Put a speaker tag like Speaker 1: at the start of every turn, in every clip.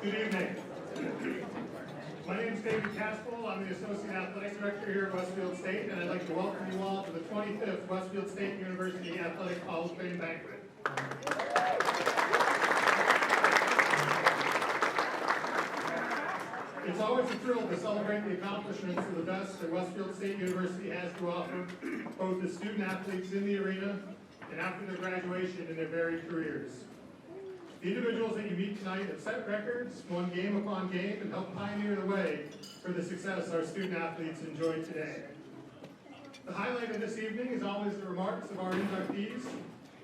Speaker 1: Good evening. My name is David Caspel. I'm the Associate Athletic Director here at Westfield State, and I'd like to welcome you all to the 25th Westfield State University Athletic Hall of Fame Banquet. It's always a thrill to celebrate the accomplishments of the best that Westfield State University has to offer, both as student athletes in the arena and after their graduation in their varied careers. The individuals that you meet tonight have set records, won game upon game, and helped pioneer the way for the success our student athletes enjoy today. The highlight of this evening is always the remarks of our inductees.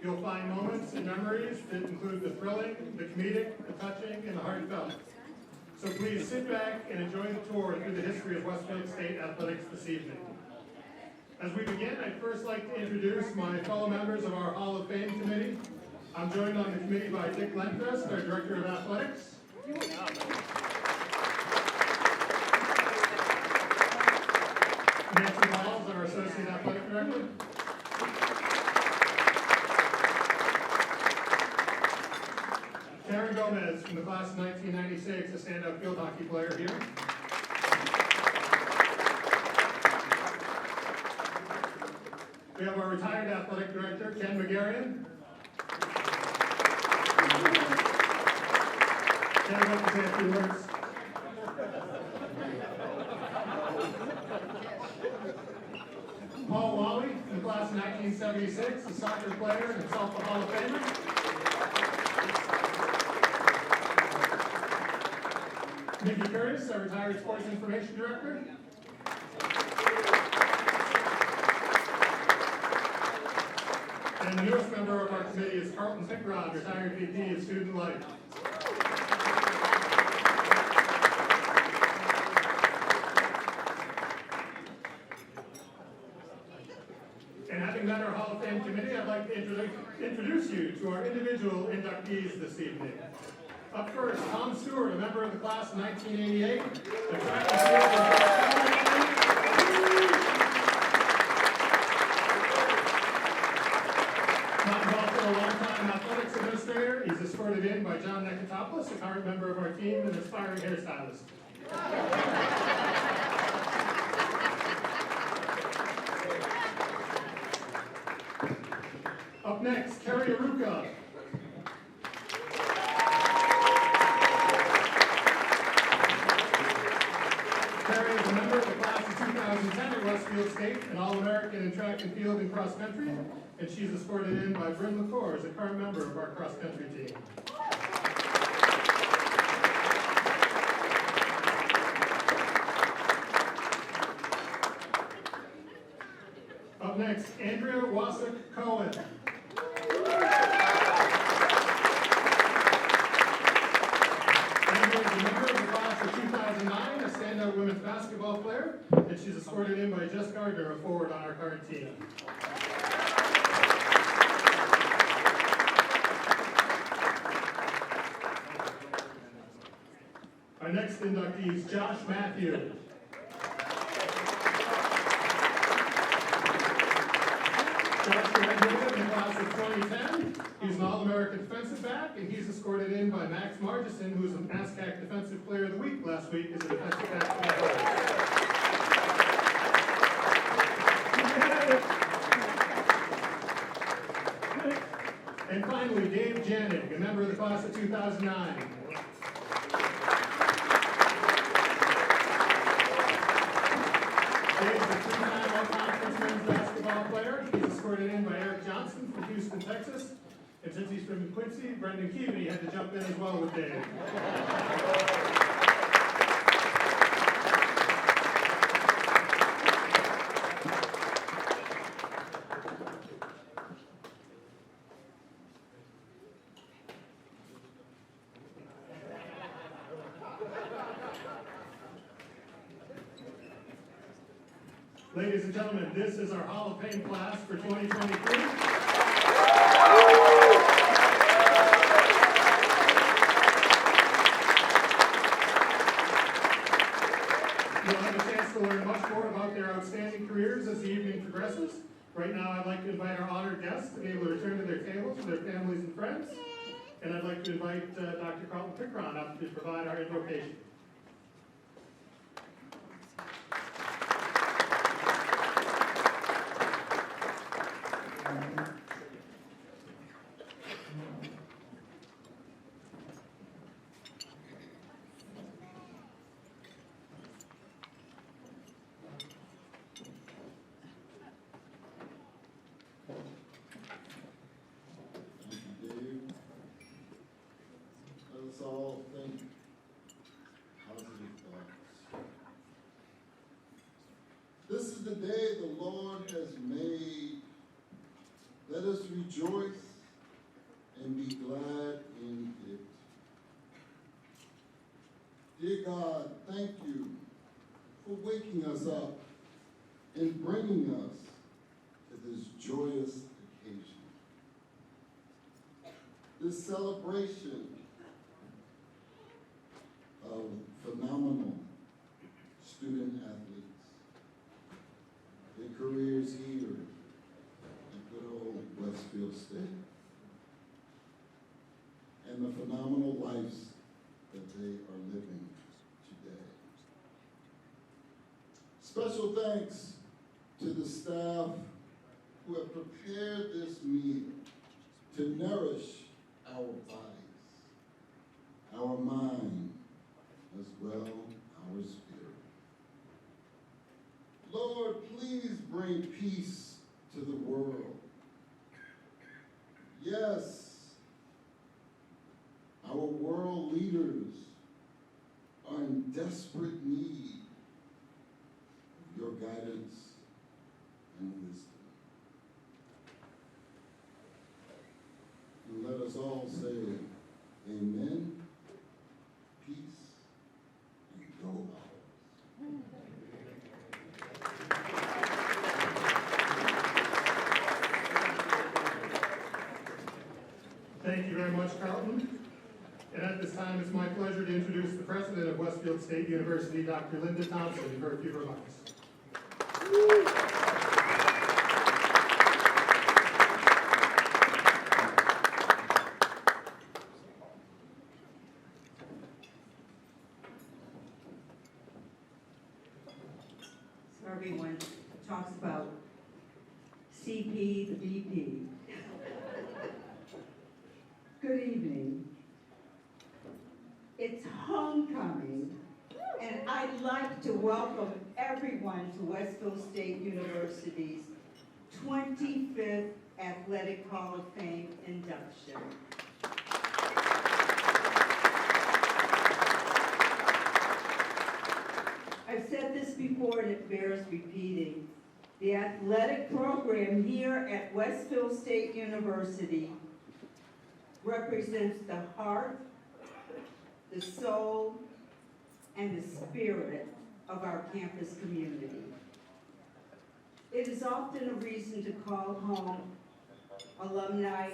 Speaker 1: You'll find moments and memories that include the thrilling, the comedic, the touching, and the heartfelt. So please sit back and enjoy the tour through the history of Westfield State athletics this evening. As we begin, I'd first like to introduce my fellow members of our Hall of Fame committee. I'm joined on the committee by Dick Lentfest, our Director of Athletics. Nancy Balls, our Associate Athletic Director. Kerry Gomez from the class of 1996, a standout field hockey player here. We have our retired athletic director, Ken McGarrion. Ken, I'd like to say a few words. Paul Wally from the class of 1976, a soccer player and himself a Hall of Famer. Nikki Curtis, our retired sports information director. And the newest member of our committee is Carlton Pickrod, retired VP of Student Life. And having met our Hall of Fame committee, I'd like to introduce you to our individual inductees this evening. Up first, Tom Stewart, a member of the class of 1988, the track and field. Tom's also a longtime athletics administrator. He's escorted in by John Nekatopoulos, a current member of our team and aspiring hairstylist. Up next, Kerry Arouca. Kerry is a member of the class of 2010 at Westfield State, an All-American in track and field and cross-country, and she's escorted in by Bryn LaCour as a current member of our cross-country team. Up next, Andrea Wasuk Cohen. Andrea is a member of the class of 2009, a standout women's basketball player, and she's escorted in by Jess Gardner, a forward on our current team. Our next inductee is Josh Mathieu. Josh graduated in the class of 2010. He's an All-American defensive back, and he's escorted in by Max Margison, who was an ASCAC Defensive Player of the Week last week as a defensive back. And finally, Dave Jaehnig, a member of the class of 2009. Dave's a three-time all-conference men's basketball player. He's escorted in by Eric Johnson from Houston, Texas. And since he's from Quincy, Brendan Keaveney had to jump in as well with Dave. Ladies and gentlemen, this is our Hall of Fame class for 2023. You'll have a chance to learn much more about their outstanding careers as the evening progresses. Right now, I'd like to invite our honored guests to be able to return to their tables with their families and friends. And I'd like to invite Dr. Carlton Pickron up to provide our invocation.
Speaker 2: All think positive thoughts. This is the day the Lord has made. Let us rejoice and be glad in it. Dear God, thank you for waking us up and bringing us to this joyous occasion. This celebration of phenomenal student athletes, their careers here at good old Westfield State, and the phenomenal lives that they are living today. Special thanks to the staff who have prepared this meal to nourish our bodies, our mind, as well our spirit. Lord, please bring peace to the world. Yes, our world leaders are in desperate need of your guidance and wisdom. And let us all say, amen, peace, and go Owls.
Speaker 1: Thank you very much, Carlton. And at this time, it's my pleasure to introduce the president of Westfield State University, Dr. Linda Thompson, for a few remarks.
Speaker 3: So everyone talks about CP, the BP. Good evening. It's homecoming, and I'd like to welcome everyone to Westfield State University's 25th Athletic Hall of Fame induction. I've said this before and it bears repeating. The athletic program here at Westfield State University represents the heart, the soul, and the spirit of our campus community. It is often a reason to call home alumni,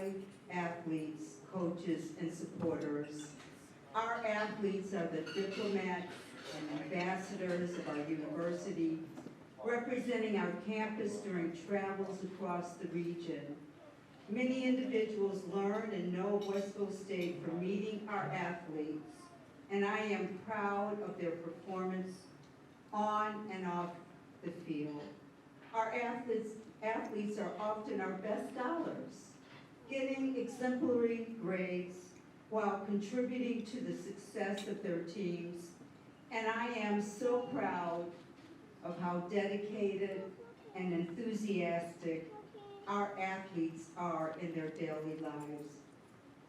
Speaker 3: athletes, coaches, and supporters. Our athletes are the diplomats and ambassadors of our university, representing our campus during travels across the region. Many individuals learn and know Westfield State from meeting our athletes, and I am proud of their performance on and off the field. Our athletes are often our best scholars, getting exemplary grades while contributing to the success of their teams. And I am so proud of how dedicated and enthusiastic our athletes are in their daily lives.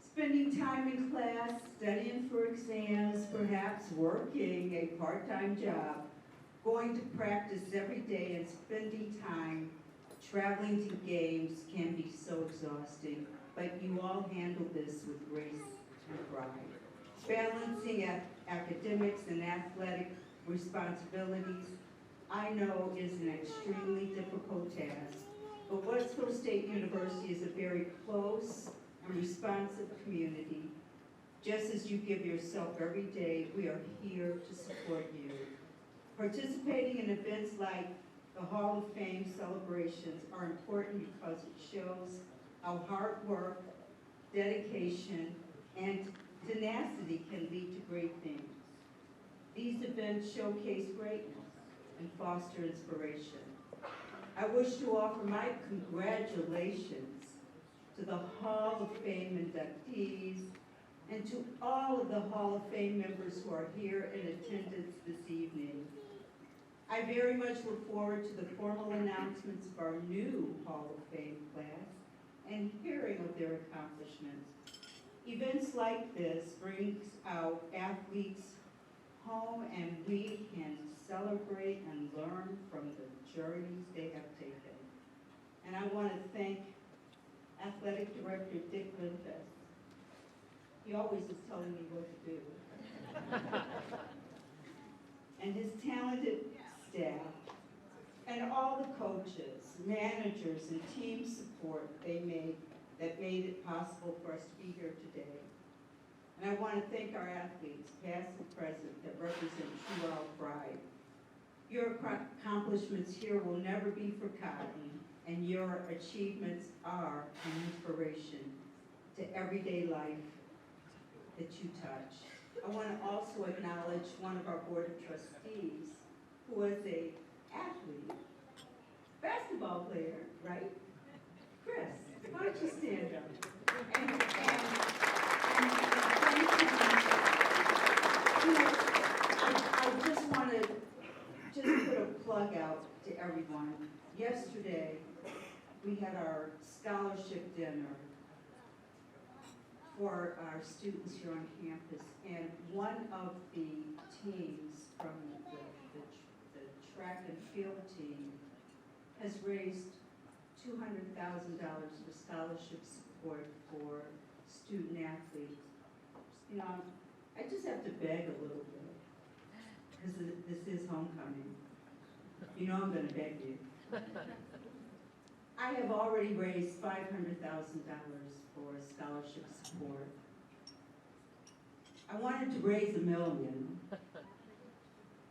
Speaker 3: Spending time in class, studying for exams, perhaps working a part-time job, going to practice every day and spending time traveling to games can be so exhausting, but you all handle this with grace and pride. Balancing academics and athletic responsibilities, I know is an extremely difficult task, but Westfield State University is a very close and responsive community. Just as you give yourself every day, we are here to support you. Participating in events like the Hall of Fame celebrations are important because it shows how hard work, dedication, and tenacity can lead to great things. These events showcase greatness and foster inspiration. I wish to offer my congratulations to the Hall of Fame inductees and to all of the Hall of Fame members who are here in attendance this evening. I very much look forward to the formal announcements of our new Hall of Fame class and hearing of their accomplishments. Events like this brings out athletes home, and we can celebrate and learn from the journeys they have taken. And I want to thank Athletic Director Dick Lindfest. He always is telling me what to do. And his talented staff, and all the coaches, managers, and team support that made it possible for us to be here today. And I want to thank our athletes, past and present, that represent true our pride. Your accomplishments here will never be forgotten, and your achievements are an inspiration to everyday life that you touch. I want to also acknowledge one of our Board of Trustees who was an athlete, basketball player, right? Chris, why don't you stand up? And I just want to put a plug out to everyone. Yesterday, we had our scholarship dinner for our students here on campus, and one of the teams from the track and field team has raised $200,000 for scholarship support for student athletes. You know, I just have to beg a little bit, because this is homecoming. You know I'm going to beg you. I have already raised $500,000 for scholarship support. I wanted to raise $1 million.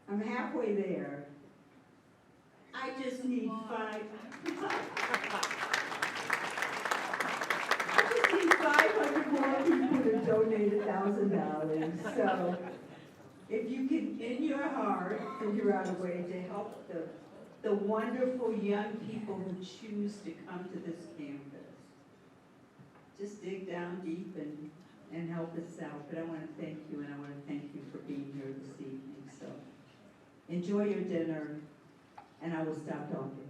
Speaker 3: I'm halfway there. I just need I just need 500 more people to donate $1,000. So if you can, in your heart, figure out a way to help the wonderful young people who choose to come to this campus, just dig down deep and help us out. But I want to thank you, and I want to thank you for being here this evening. So enjoy your dinner, and I will stop talking.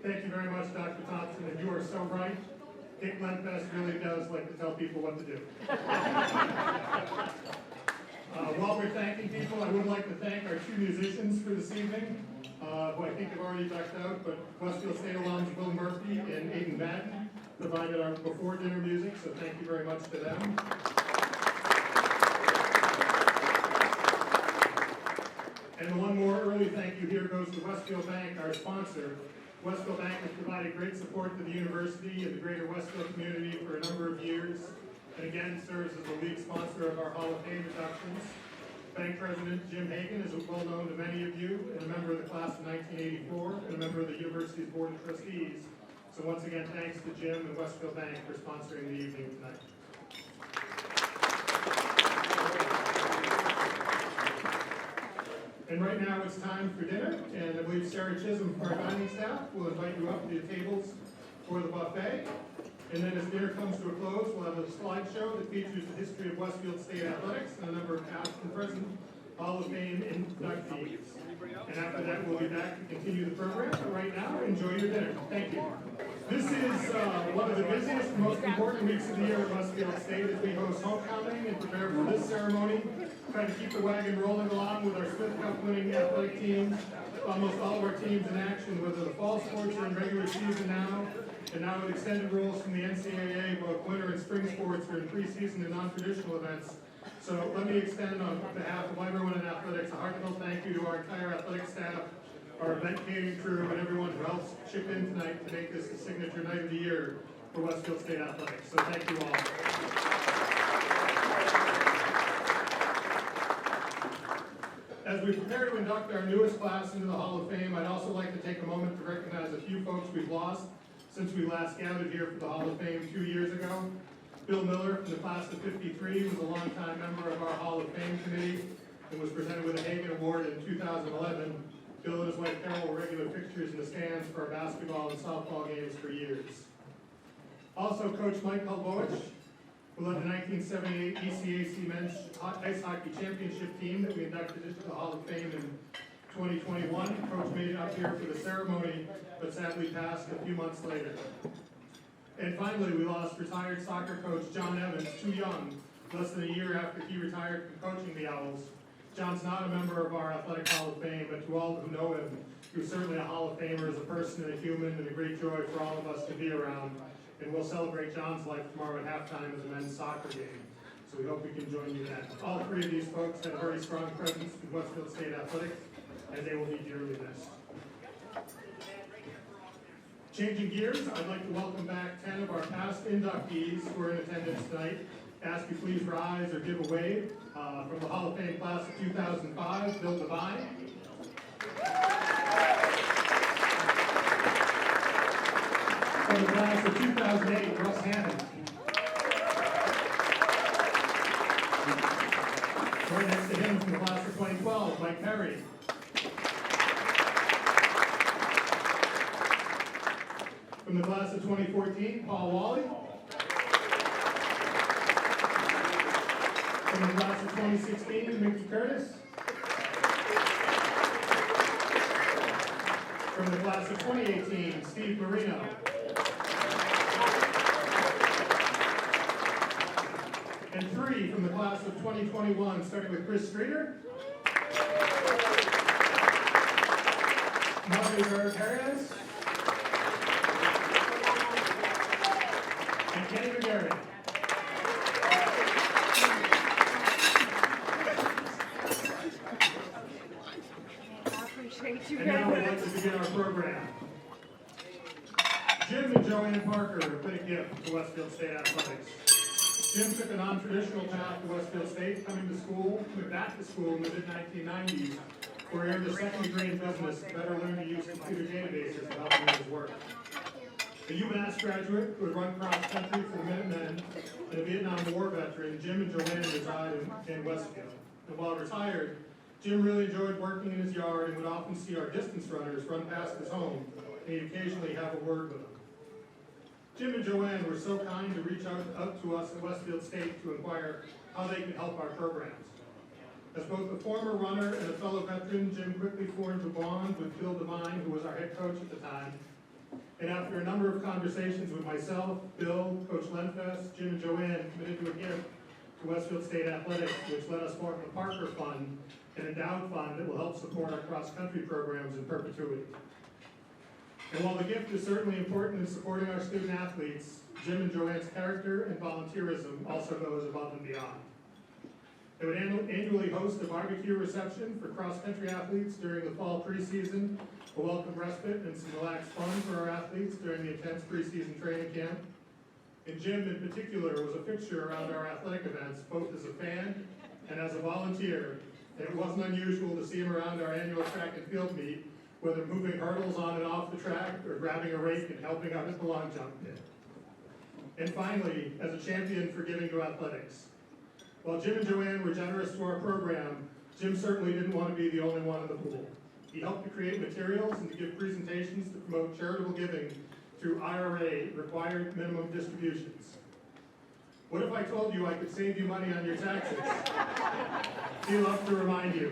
Speaker 1: Thank you very much, Dr. Thompson, and you are so right. Dick Lindfest really does like to tell people what to do. While we're thanking people, I would like to thank our two musicians for this evening, who I think have already ducked out, but Westfield State alums Will Murphy and Aiden Madden provided our before dinner music, so thank you very much to them. And one more early thank you here goes to Westfield Bank, our sponsor. Westfield Bank has provided great support to the university and the greater Westfield community for a number of years, and again serves as the lead sponsor of our Hall of Fame inductions. Bank President Jim Hagan is well known to many of you, and a member of the class of 1984, and a member of the university's Board of Trustees. So once again, thanks to Jim and Westfield Bank for sponsoring the evening tonight. And right now it's time for dinner, and I believe Sarah Chisholm from our dining staff will invite you up to the tables for the buffet. And then as dinner comes to a close, we'll have a slideshow that features the history of Westfield State athletics and a number of past and present Hall of Fame inductees. And after that, we'll be back to continue the program. But right now, enjoy your dinner. Thank you. This is one of the busiest and most important weeks of the year at Westfield State as we host homecoming and prepare for this ceremony. Try to keep the wagon rolling along with our Smith Cup winning athletic teams. Almost all of our teams in action, whether the fall sports are in regular season now, and now with extended rules from the NCAA, both winter and spring sports are in preseason and non-traditional events. So let me extend on behalf of everyone in athletics a heartfelt thank you to our entire athletic staff, our event catering crew, and everyone who helps chip in tonight to make this the signature night of the year for Westfield State athletics. So thank you all. As As we prepare to induct our newest class into the Hall of Fame, I'd also like to take a moment to recognize a few folks we've lost since we last gathered here for the Hall of Fame 2 years ago. Bill Miller from the class of '53 was a longtime member of our Hall of Fame committee and was presented with a Hagen Award in 2011. Bill and his wife Carol were regular fixtures in the stands for our basketball and softball games for years. Also, Coach Mike Hulbowich, who led the 1978 ECAC Men's Ice Hockey Championship team that we inducted into the Hall of Fame in 2021. Coach made it up here for the ceremony, but sadly passed a few months later. And finally, we lost retired soccer coach John Evans, too young, less than a year after he retired from coaching the Owls. John's not a member of our Athletic Hall of Fame, but to all who know him, he was certainly a Hall of Famer as a person and a human, and a great joy for all of us to be around. And we'll celebrate John's life tomorrow at halftime as a men's soccer game. So we hope we can join you then. All three of these folks had a very strong presence in Westfield State Athletics, and they will be dearly missed. Changing gears, I'd like to welcome back 10 of our past inductees who are in attendance tonight. Ask you please rise or give a wave. From the Hall of Fame class of 2005, Bill Devine. From the class of 2008, Russ Jaehnig. Right next to him from the class of 2012, Mike Kerry. From the class of 2014, Paul Wally. From the class of 2016, Mickey Curtis. From the class of 2018, Steve Marino. And 3 from the class of 2021, starting with Chris Streeter. Mathieu Harris. And Kenny McGarry. And now we'd like to begin our program. Jim and Joanne Parker have been a gift to Westfield State Athletics. Jim took a non-traditional path to Westfield State, coming back to school in the mid-1990s, where he earned a second degree in business to better learn to use computer databases to help him in his work. A UMass graduate who had run cross-country for the Minutemen and a Vietnam War veteran, Jim and Joanne reside in Westfield. And while retired, Jim really enjoyed working in his yard and would often see our distance runners run past his home, and he'd occasionally have a word with them. Jim and Joanne were so kind to reach out to us at Westfield State to inquire how they could help our programs. As both a former runner and a fellow veteran, Jim quickly formed a bond with Bill Devine, who was our head coach at the time. And after a number of conversations with myself, Bill, Coach Lenfest, Jim and Joanne committed to a gift to Westfield State Athletics, which let us form the Parker Fund, an endowed fund that will help support our cross-country programs in perpetuity. And while the gift is certainly important in supporting our student athletes, Jim and Joanne's character and volunteerism also goes above and beyond. They would annually host a barbecue reception for cross-country athletes during the fall preseason, a welcome respite and some relaxed fun for our athletes during the intense preseason training camp. And Jim in particular was a fixture around our athletic events, both as a fan and as a volunteer, and it wasn't unusual to see him around our annual track and field meet, whether moving hurdles on and off the track or grabbing a rake and helping out at the long jump pit. And finally, as a champion for giving to athletics. While Jim and Joanne were generous to our program, Jim certainly didn't want to be the only one in the pool. He helped to create materials and to give presentations to promote charitable giving through IRA, required minimum distributions. What if I told you I could save you money on your taxes? He loved to remind you.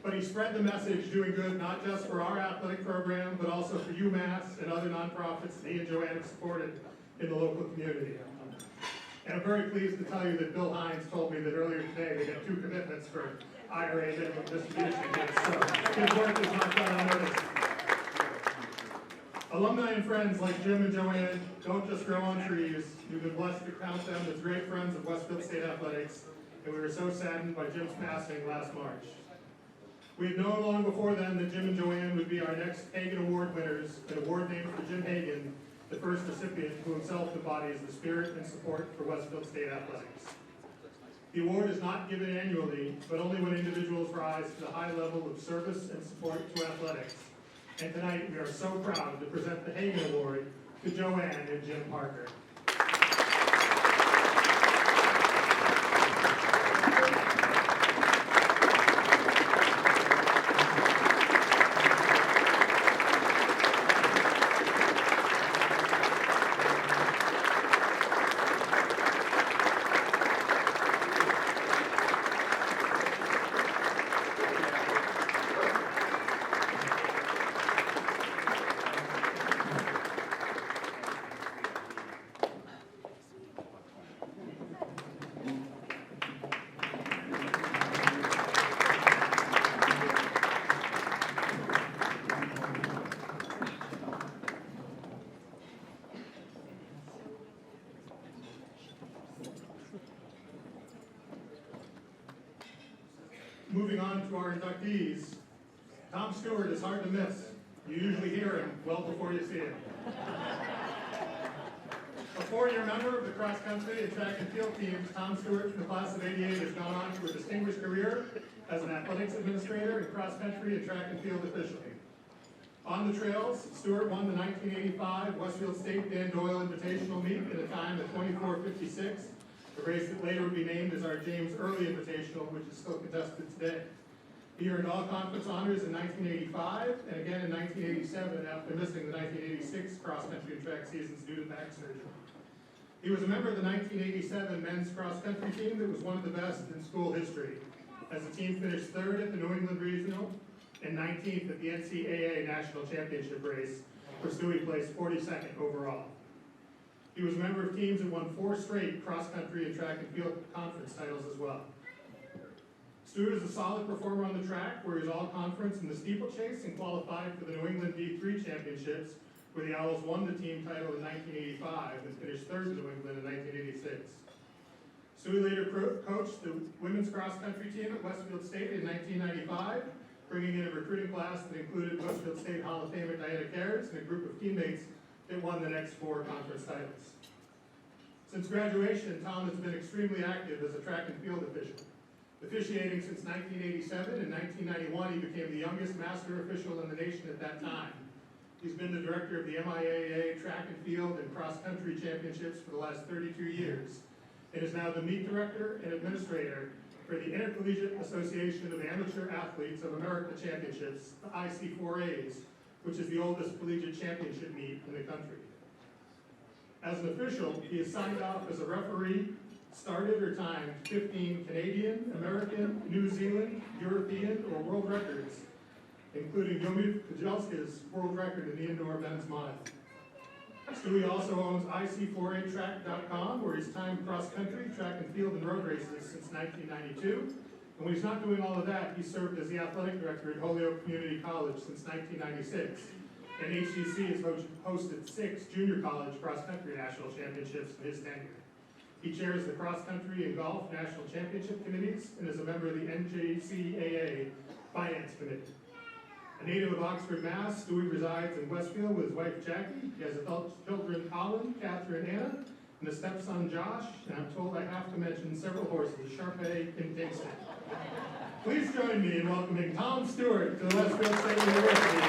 Speaker 1: But he spread the message doing good not just for our athletic program, but also for UMass and other nonprofits that he and Joanne have supported in the local community. And I'm very pleased to tell you that Bill Hines told me that earlier today they got 2 commitments for IRA minimum distribution gifts, so his work is not done unnoticed. Alumni and friends like Jim and Joanne don't just grow on trees. We've been blessed to count them as great friends of Westfield State Athletics, and we were so saddened by Jim's passing last March. We had known long before then that Jim and Joanne would be our next Hagen Award winners, an award named for Jim Hagen, the first recipient who himself embodies the spirit and support for Westfield State Athletics. The award is not given annually, but only when individuals rise to the high level of service and support to athletics. And tonight, we are so proud to present the Jaehnig Award to Joanne and Jim Parker. Moving on to our inductees, Tom Stewart is hard to miss. You usually hear him well before you see him. A four-year member of the cross-country and track and field teams, Tom Stewart from the class of '88 has gone on to a distinguished career as an athletics administrator and cross-country and track and field official. On the trails, Stewart won the 1985 Westfield State Dan Doyle Invitational Meet in a time of 24:56. A race that later would be named as our James Early Invitational, which is still contested today. He earned all conference honors in 1985 and again in 1987 after missing the 1986 cross-country and track seasons due to back surgery. He was a member of the 1987 men's cross-country team that was one of the best in school history, as the team finished third at the New England Regional and 19th at the NCAA National Championship race, where Stewie placed 42nd overall. He was a member of teams that won 4 straight cross-country and track and field conference titles as well. Stewart is a solid performer on the track, where he was all-conference in the steeplechase and qualified for the New England D3 Championships, where the Owls won the team title in 1985 and finished third in New England in 1986. Stewie later coached the women's cross-country team at Westfield State in 1995, bringing in a recruiting class that included Westfield State Hall of Famer Diana Kerry and a group of teammates that won the next 4 conference titles. Since graduation, Tom has been extremely active as a track and field official. Officiating since 1987, in 1991 he became the youngest master official in the nation at that time. He's been the director of the MIAA track and field and cross-country championships for the last 32 years, and is now the meet director and administrator for the Intercollegiate Association of Amateur Athletes of America Championships, the IC4As, which is the oldest collegiate championship meet in the country. As an official, he is signed off as a referee, started or timed 15 Canadian, American, New Zealand, European, or world records, including Yomi Kujelska's world record in the indoor men's mile. Stewie also owns IC4ATrack.com, where he's timed cross-country, track and field, and road races since 1992. And when he's not doing all of that, he served as the athletic director at Holyoke Community College since 1996. And HCC has hosted 6 junior college cross-country national championships in his tenure. He chairs the cross-country and golf national championship committees and is a member of the NJCAA Finance Committee. A native of Oxford, Mass., Stewie resides in Westfield with his wife Jackie. He has adult children Colin, Catherine, Anna, and a stepson Josh, and I'm told I have to mention several horses, Sharpay and Dixon. Please join me in welcoming Tom Stewart to Westfield State University.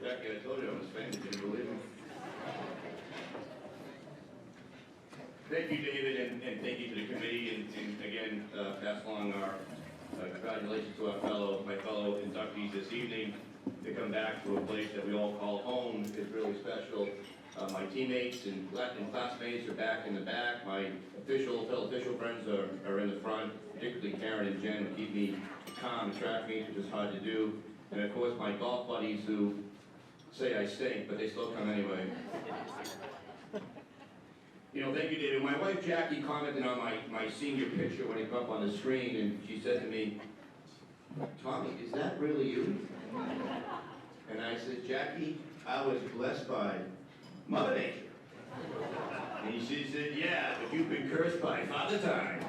Speaker 4: Jackie, I told you I was famous, can you believe it? Thank you, David, and thank you to the committee, and again, pass along our congratulations to my fellow inductees this evening. To come back to a place that we all call home is really special. My teammates and classmates are back in the back. My fellow official friends are in the front, particularly Karen and Jen, who keep me calm and track meets, which is hard to do. And of course, my golf buddies who say I stink, but they still come anyway. You know, thank you, David. My wife Jackie commented on my senior picture when it came up on the screen, and she said to me, "Tommy, is that really you?" And I said, "Jackie, I was blessed by Mother Nature." And she said, "Yeah, but you've been cursed by Father Time."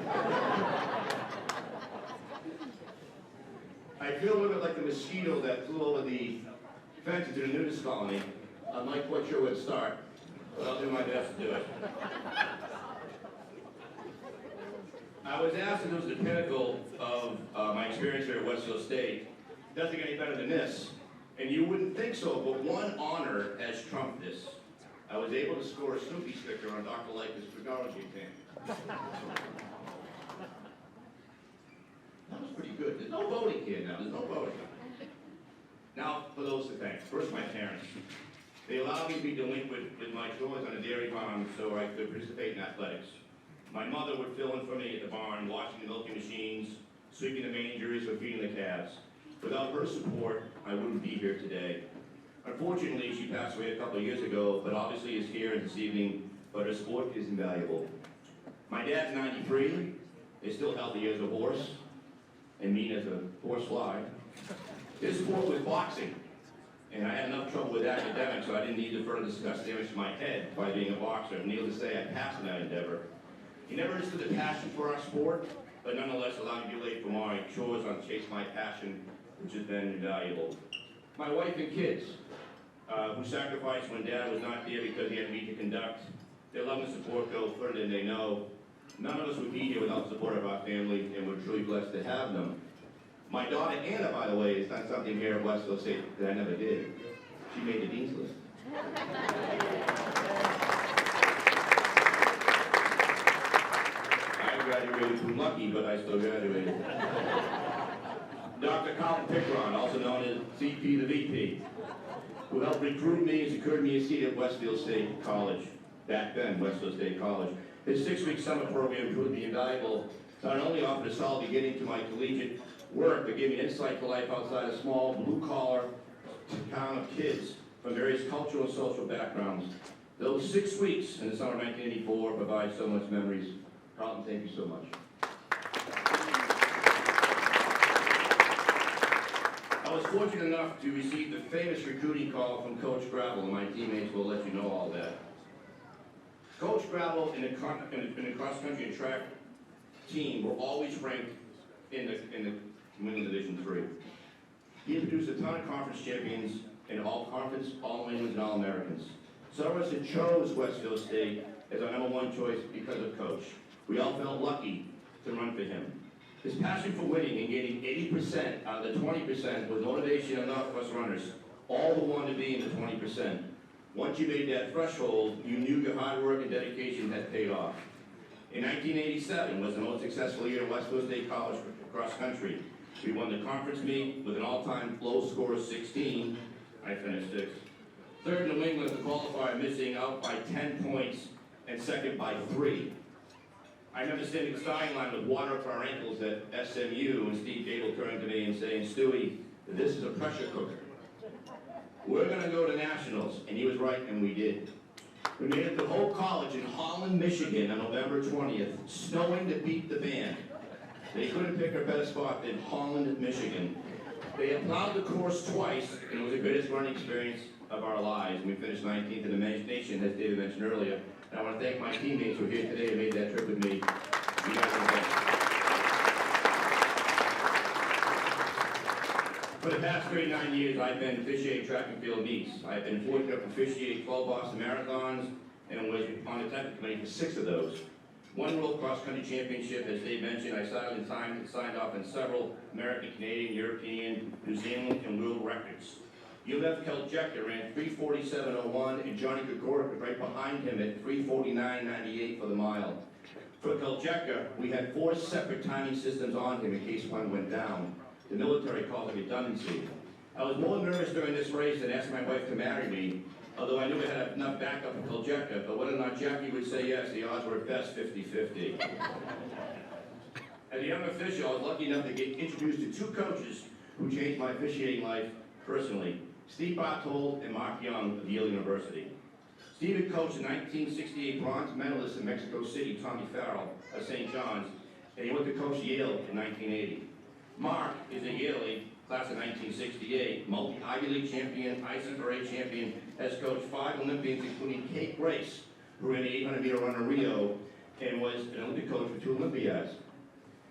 Speaker 4: I feel a little bit like the mosquito that flew over the fence into the nudist colony. I'm not quite sure where to start, but I'll do my best to do it. I was asked if it was the pinnacle of my experience here at Westfield State. Doesn't get any better than this. And you wouldn't think so, but one honor has trumped this. I was able to score a Snoopy sticker on Dr. Leica's physiology exam. That was pretty good. There's no voting here now. There's no voting. Now, for those to thank. First, my parents. They allowed me to be delinquent with my chores on a dairy farm so I could participate in athletics. My mother would fill in for me at the barn, washing the milking machines, sweeping the mangers, or feeding the calves. Without her support, I wouldn't be here today. Unfortunately, she passed away a couple of years ago, but obviously is here this evening, but her support is invaluable. My dad's 93, is still healthy as a horse, and mean as a horsefly. His sport was boxing, and I had enough trouble with academics, so I didn't need to further discuss damage to my head by being a boxer. Needless to say, I passed in that endeavor. He never understood the passion for our sport, but nonetheless allowed me to be late for my chores on chase my passion, which has been invaluable. My wife and kids, who sacrificed when Dad was not there because he had me to conduct. Their love and support go further than they know. None of us would be here without the support of our family, and we're truly blessed to have them. My daughter Anna, by the way, has done something here at Westfield State that I never did. She made the dean's list. I graduated from lucky, but I still graduated. Dr. Colin Pickron, also known as CP the VP, who helped recruit me and secured me a seat at Westfield State College. Back then, Westfield State College. His 6-week summer program proved to be invaluable. Not only offered a solid beginning to my collegiate work, but gave me insight to life outside a small, blue-collar town of kids from various cultural and social backgrounds. Those 6 weeks in the summer of 1984 provide so much memories. Carlton, thank you so much. I was fortunate enough to receive the famous recruiting call from Coach Gravel, and my teammates will let you know all that. Coach Gravel in the cross-country and track team were always ranked in the New England Division III. He produced a ton of conference champions and all-conference, all-New Englands, and all-Americans. Some of us had chose Westfield State as our #1 choice because of Coach. We all felt lucky to run for him. His passion for winning and getting 80% out of the 20% was motivation enough for us runners, all who wanted to be in the 20%. Once you made that threshold, you knew your hard work and dedication had paid off. In 1987 was the most successful year at Westfield State College cross country. We won the conference meet with an all-time low score of 16. I finished 6th. Third in New England to qualify, missing out by 10 points, and second by 3. I remember standing at the starting line with water up our ankles at SMU, and Steve Gable turning to me and saying, "Stewie, this is a pressure cooker. We're going to go to nationals," and he was right, and we did. We made it to Hope College in Holland, Michigan on November 20th, snowing to beat the band. They couldn't pick a better spot than Holland, Michigan. They had plowed the course twice, and it was the greatest running experience of our lives. We finished 19th in the nation, as David mentioned earlier. And I want to thank my teammates who are here today and made that trip with me. You guys are the best. For the past 39 years, I've been officiating track and field meets. I've been fortunate to officiate 12 Boston Marathons and was on the technical committee for 6 of those. 1 World Cross Country Championship, as Dave mentioned, I signed off in several American, Canadian, European, New Zealand, and world records. UMF Keljecka ran 3:47.01, and Johnny Gregoric was right behind him at 3:49.98 for the mile. For Keljecka, we had 4 separate timing systems on him in case one went down. The military calls it redundancy. I was more nervous during this race than asking my wife to marry me, although I knew I had enough backup for Keljecka, but whether or not Jackie would say yes, the odds were at best 50-50. As a young official, I was lucky enough to get introduced to 2 coaches who changed my officiating life personally, Steve Bartold and Mark Young of Yale University. Steve had coached the 1968 bronze medalist in Mexico City, Tommy Farrell of St. John's, and he went to coach Yale in 1980. Mark is a Yaley, class of 1968, multi-Ivy League champion, IC4A champion, has coached 5 Olympians, including Kate Grace, who ran the 800-meter run in Rio, and was an Olympic coach for 2 Olympiads.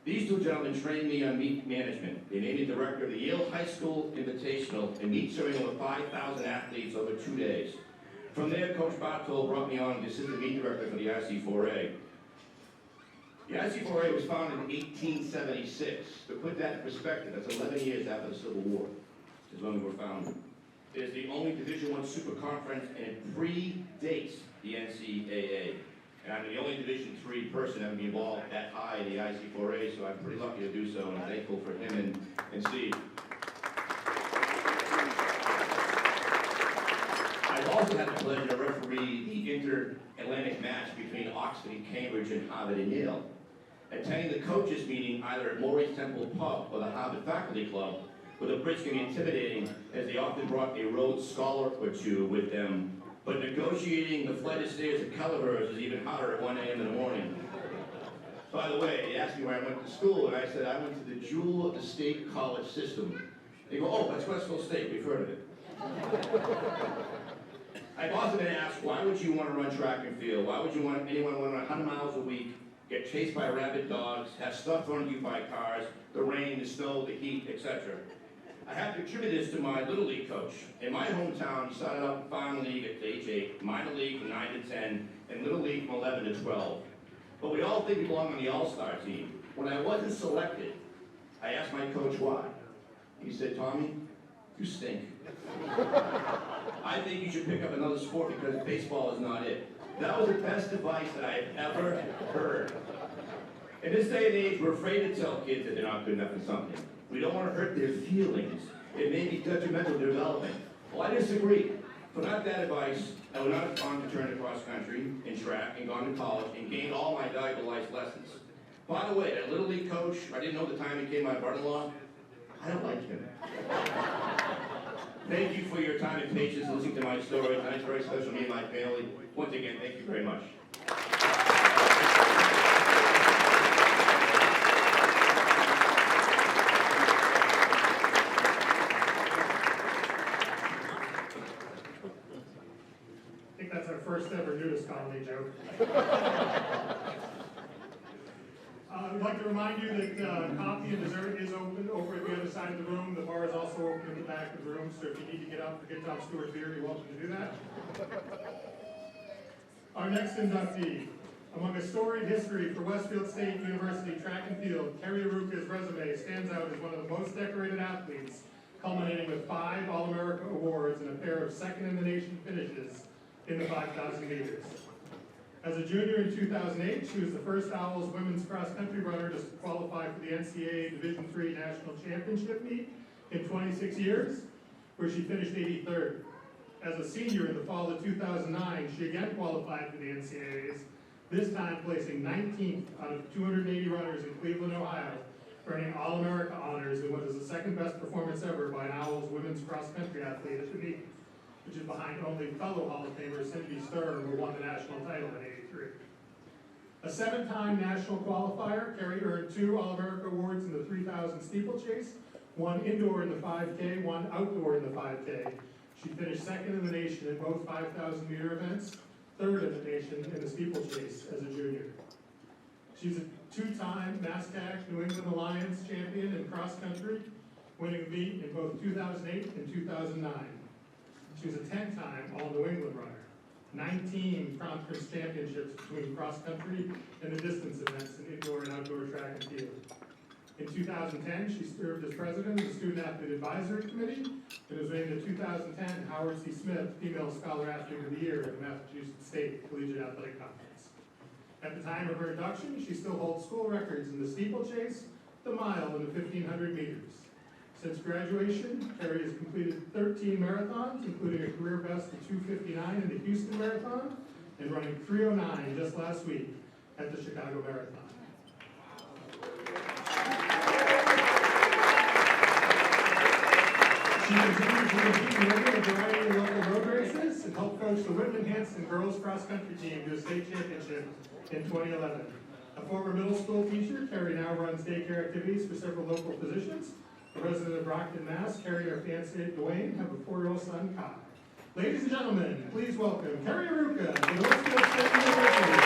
Speaker 4: These 2 gentlemen trained me on meet management. They made me director of the Yale High School Invitational and meet serving over 5,000 athletes over 2 days. From there, Coach Bartold brought me on as assistant meet director for the IC4A. The IC4A was founded in 1876. To put that in perspective, that's 11 years after the Civil War, is when we were founded. It is the only Division I super conference, and it predates the NCAA. And I'm the only Division III person ever be involved that high in the IC4A, so I'm pretty lucky to do so, and I'm thankful for him and Steve. I've also had the pleasure to referee the inter-Atlantic match between Oxford and Cambridge and Harvard and Yale. Attending the coaches meeting either at Morey's Temple Pub or the Harvard Faculty Club, where the Brits can be intimidating as they often brought a Rhodes Scholar or 2 with them. But negotiating the flight of stairs at Culver's is even harder at 1 a.m. in the morning. By the way, they asked me where I went to school, and I said I went to the Jewel of the State College System. They go, oh, that's Westfield State, we've heard of it. I've also been asked, why would you want to run track and field? Why would anyone want to run 100 miles a week, get chased by rabid dogs, have stuff thrown at you by cars, the rain, the snow, the heat, etc.? I have to attribute this to my Little League coach. In my hometown, he started out in Farm League at age 8, minor league from 9 to 10, and Little League from 11 to 12. But we all think we belong on the All-Star team. When I wasn't selected, I asked my coach why. He said, Tommy, you stink. I think you should pick up another sport because baseball is not it. That was the best advice that I've ever heard. In this day and age, we're afraid to tell kids that they're not good enough for something. We don't want to hurt their feelings. It may be detrimental to development. Well, I disagree. For not that advice, I would not have gone to turn to cross country and track and gone to college and gained all my valuable life lessons. By the way, that Little League coach, I didn't know at the time he became my brother-in-law. I don't like him. Thank you for your time and patience listening to my story. Tonight's very special to me and my family. Once again, thank you very much.
Speaker 1: I think that's our first ever nudist colony joke. I'd like to remind you that coffee and dessert is open over at the other side of the room. The bar is also open in the back of the room, so if you need to get up to get Tom Stewart beer, you're welcome to do that. Our next inductee. Among a storied history for Westfield State University track and field, Kerry Arouca's resume stands out as one of the most decorated athletes, culminating with 5 All-America awards and a pair of second-in-the-nation finishes in the 5,000 meters. As a junior in 2008, she was the first Owls women's cross-country runner to qualify for the NCAA Division III National Championship meet in 26 years, where she finished 83rd. As a senior in the fall of 2009, she again qualified for the NCAAs, this time placing 19th out of 280 runners in Cleveland, Ohio, earning All-America honors in what is the second best performance ever by an Owls women's cross-country athlete at the meet, which is behind only fellow Hall of Famer Cindy Stern, who won the national title in '83. A 7-time national qualifier, Kerry earned 2 All-America awards in the 3,000 steeplechase, 1 indoor in the 5K, 1 outdoor in the 5K. She finished second in the nation in both 5,000 meter events, third in the nation in the steeplechase as a junior. She's a 2-time NASDAQ New England Alliance champion in cross country, winning the meet in both 2008 and 2009. She was a 10-time All-New England runner, 19 conference championships between cross-country and the distance events in indoor and outdoor track and field. In 2010, she served as president of the Student Athlete Advisory Committee and was named the 2010 Howard C. Smith Female Scholar Athlete of the Year at the Massachusetts State Collegiate Athletic Conference. At the time of her induction, she still holds school records in the steeplechase, the mile, and the 1,500 meters. Since graduation, Kerry has completed 13 marathons, including a career best of 2:59 in the Houston Marathon, and running 3:09 just last week at the Chicago Marathon. She continues to compete in a variety of local road races and helped coach the Whitman-Hanson girls cross-country team to a state championship in 2011. A former middle school teacher, Kerry now runs daycare activities for several local positions. A resident of Brockton, Mass., Kerry and her fiancé, Dwayne, have a 4-year-old son, Kai. Ladies and gentlemen, please welcome Kerry Arouca to the Westfield State University.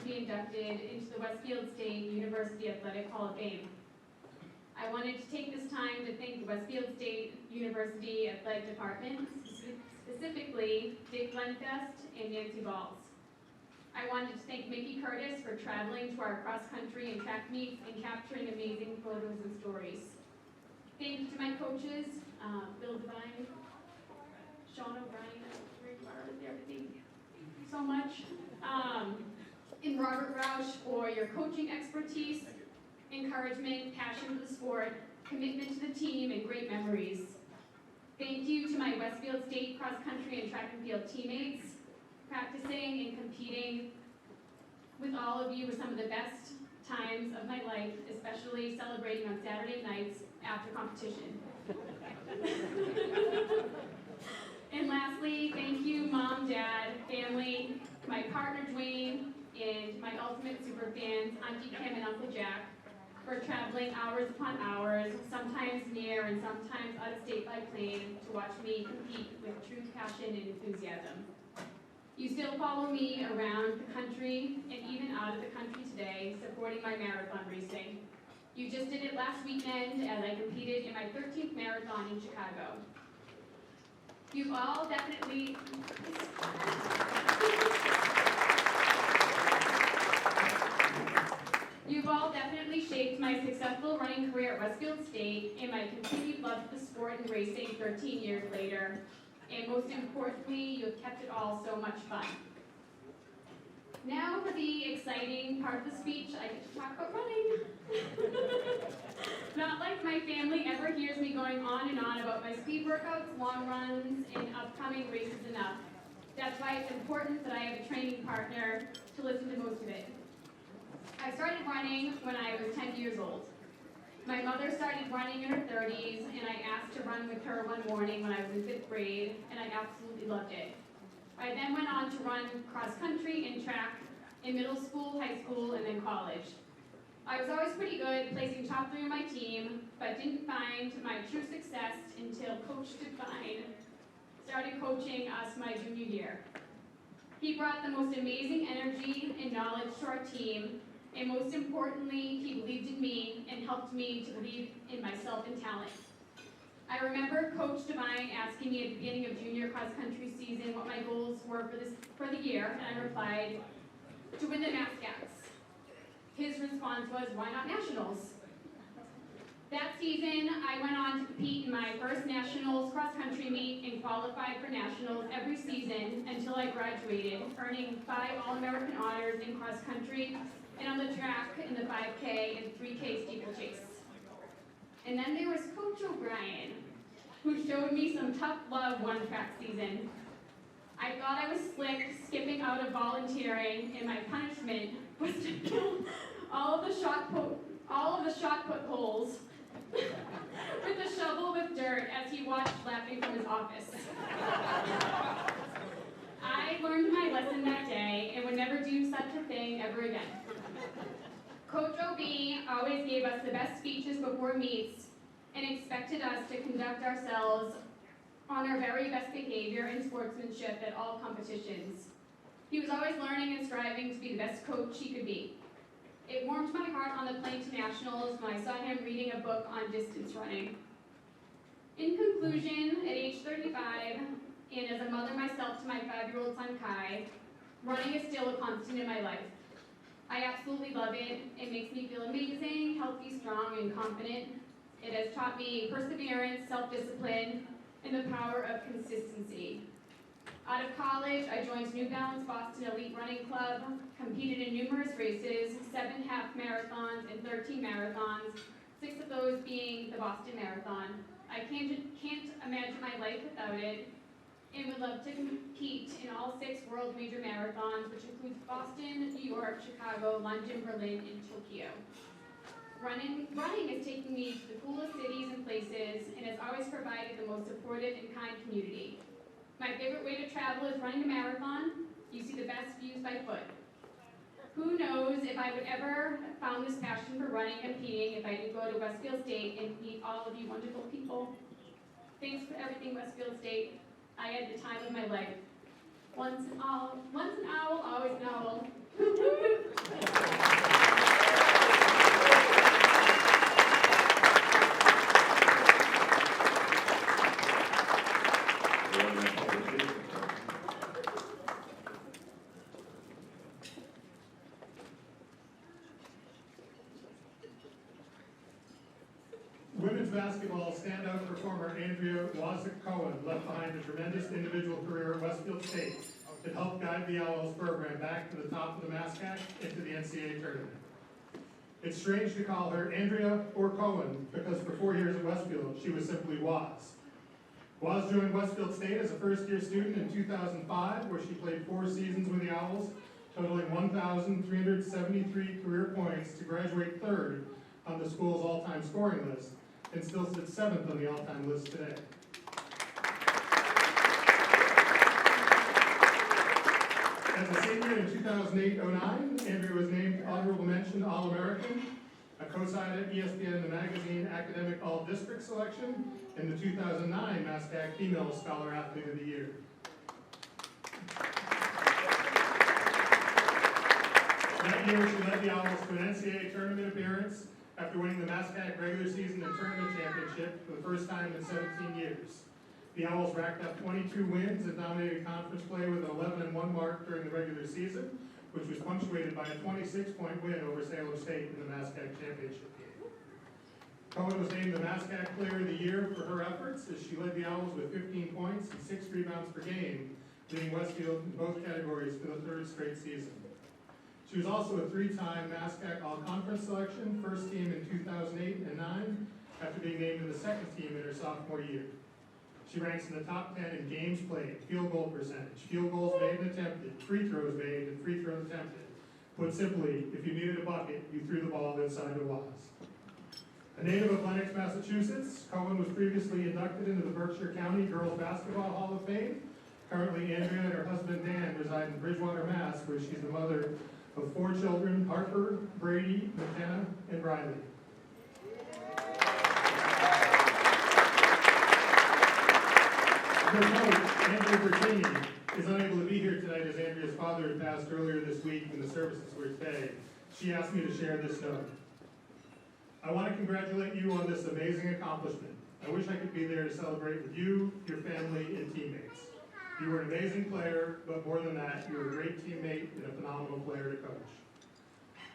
Speaker 5: Inducted into the Westfield State University Athletic Hall of Fame. I wanted to take this time to thank the Westfield State University Athletic Department, specifically Dick Glenfest and Nancy Balls. I wanted to thank Mickey Curtis for traveling to our cross-country and track meets and capturing amazing photos and stories. Thank you to my coaches, Bill Devine, Sean O'Brien, everything. Thank you so much. And Robert Roush for your coaching expertise, encouragement, passion for the sport, commitment to the team, and great memories. Thank you to my Westfield State cross-country and track and field teammates. Practicing and competing with all of you were some of the best times of my life, especially celebrating on Saturday nights after competition. And lastly, thank you, Mom, Dad, family, my partner Dwayne, and my ultimate super fans, Auntie Kim and Uncle Jack, for traveling hours upon hours, sometimes near and sometimes out of state by plane, to watch me compete with true passion and enthusiasm. You still follow me around the country and even out of the country today, supporting my marathon racing. You just did it last weekend as I competed in my 13th marathon in Chicago. You've all definitely shaped my successful running career at Westfield State and my continued love for the sport and racing 13 years later. And most importantly, you have kept it all so much fun. Now for the exciting part of the speech, I get to talk about running. Not like my family ever hears me going on and on about my speed workouts, long runs, and upcoming races enough. That's why it's important that I have a training partner to listen to most of it. I started running when I was 10 years old. My mother started running in her 30s, and I asked to run with her one morning when I was in 5th grade, and I absolutely loved it. I then went on to run cross-country and track in middle school, high school, and then college. I was always pretty good, placing top 3 on my team, but didn't find my true success until Coach Devine started coaching us my junior year. He brought the most amazing energy and knowledge to our team, and most importantly, he believed in me and helped me to believe in myself and talent. I remember Coach Devine asking me at the beginning of junior cross-country season what my goals were for the year, and I replied, to win the Mascats. His response was, why not nationals? That season, I went on to compete in my first nationals cross-country meet and qualified for nationals every season until I graduated, earning 5 All-American honors in cross-country and on the track in the 5K and 3K steeplechase. And then there was Coach O'Brien, who showed me some tough love one track season. I thought I was slick, skipping out of volunteering, and my punishment was to fill all of the shot put holes with a shovel with dirt as he watched laughing from his office. I learned my lesson that day and would never do such a thing ever again. Coach OB always gave us the best speeches before meets and expected us to conduct ourselves on our very best behavior and sportsmanship at all competitions. He was always learning and striving to be the best coach he could be. It warmed my heart on the plane to nationals when I saw him reading a book on distance running. In conclusion, at age 35, and as a mother myself to my 5-year-old son Kai, running is still a constant in my life. I absolutely love it. It makes me feel amazing, healthy, strong, and confident. It has taught me perseverance, self-discipline, and the power of consistency. Out of college, I joined New Balance Boston Elite Running Club, competed in numerous races, 7 half marathons and 13 marathons, 6 of those being the Boston Marathon. I can't imagine my life without it, and would love to compete in all 6 world major marathons, which includes Boston, New York, Chicago, London, Berlin, and Tokyo. Running is taking me to the coolest cities and places, and has always provided the most supportive and kind community. My favorite way to travel is running a marathon. You see the best views by foot. Who knows if I would ever have found this passion for running and competing if I didn't go to Westfield State and meet all of you wonderful people. Thanks for everything, Westfield State. I had the time of my life. Once an owl, always an owl.
Speaker 1: Women's basketball standout performer Andrea Wasuk Cohen left behind a tremendous individual career at Westfield State that helped guide the Owls program back to the top of the MASCAC into the NCAA tournament. It's strange to call her Andrea or Cohen because for 4 years at Westfield, she was simply Was. Was joined Westfield State as a first-year student in 2005, where she played 4 seasons with the Owls, totaling 1,373 career points to graduate 3rd on the school's all-time scoring list, and still sits 7th on the all-time list today. As a senior in 2008-09, Andrea was named Honorable Mention All-American, a co-sided ESPN The Magazine Academic All-District selection, and the 2009 MASCAC Female Scholar Athlete of the Year. That year, she led the Owls to an NCAA tournament appearance after winning the MASCAC regular season and tournament championship for the first time in 17 years. The Owls racked up 22 wins and dominated conference play with an 11-1 mark during the regular season, which was punctuated by a 26-point win over Salem State in the MASCAC championship game. Cohen was named the MASCAC Player of the Year for her efforts as she led the Owls with 15 points and 6 rebounds per game, leading Westfield in both categories for the 3rd straight season. She was also a 3-time MASCAC All-Conference selection, first team in 2008 and 9, after being named in the 2nd team in her sophomore year. She ranks in the top 10 in games played, field goal percentage, field goals made and attempted, free throws made, and free throws attempted. Put simply, if you needed a bucket, you threw the ball inside the Was. A native of Lenox, Massachusetts, Cohen was previously inducted into the Berkshire County Girls Basketball Hall of Fame. Currently, Andrea and her husband Dan reside in Bridgewater, Mass., where she's the mother of 4 children, Harper, Brady, McKenna, and Riley. Her coach, Andrea Bertini, is unable to be here tonight as Andrea's father had passed earlier this week and the services were today. She asked me to share this note. I want to congratulate you on this amazing accomplishment. I wish I could be there to celebrate with you, your family, and teammates. You were an amazing player, but more than that, you were a great teammate and a phenomenal player to coach.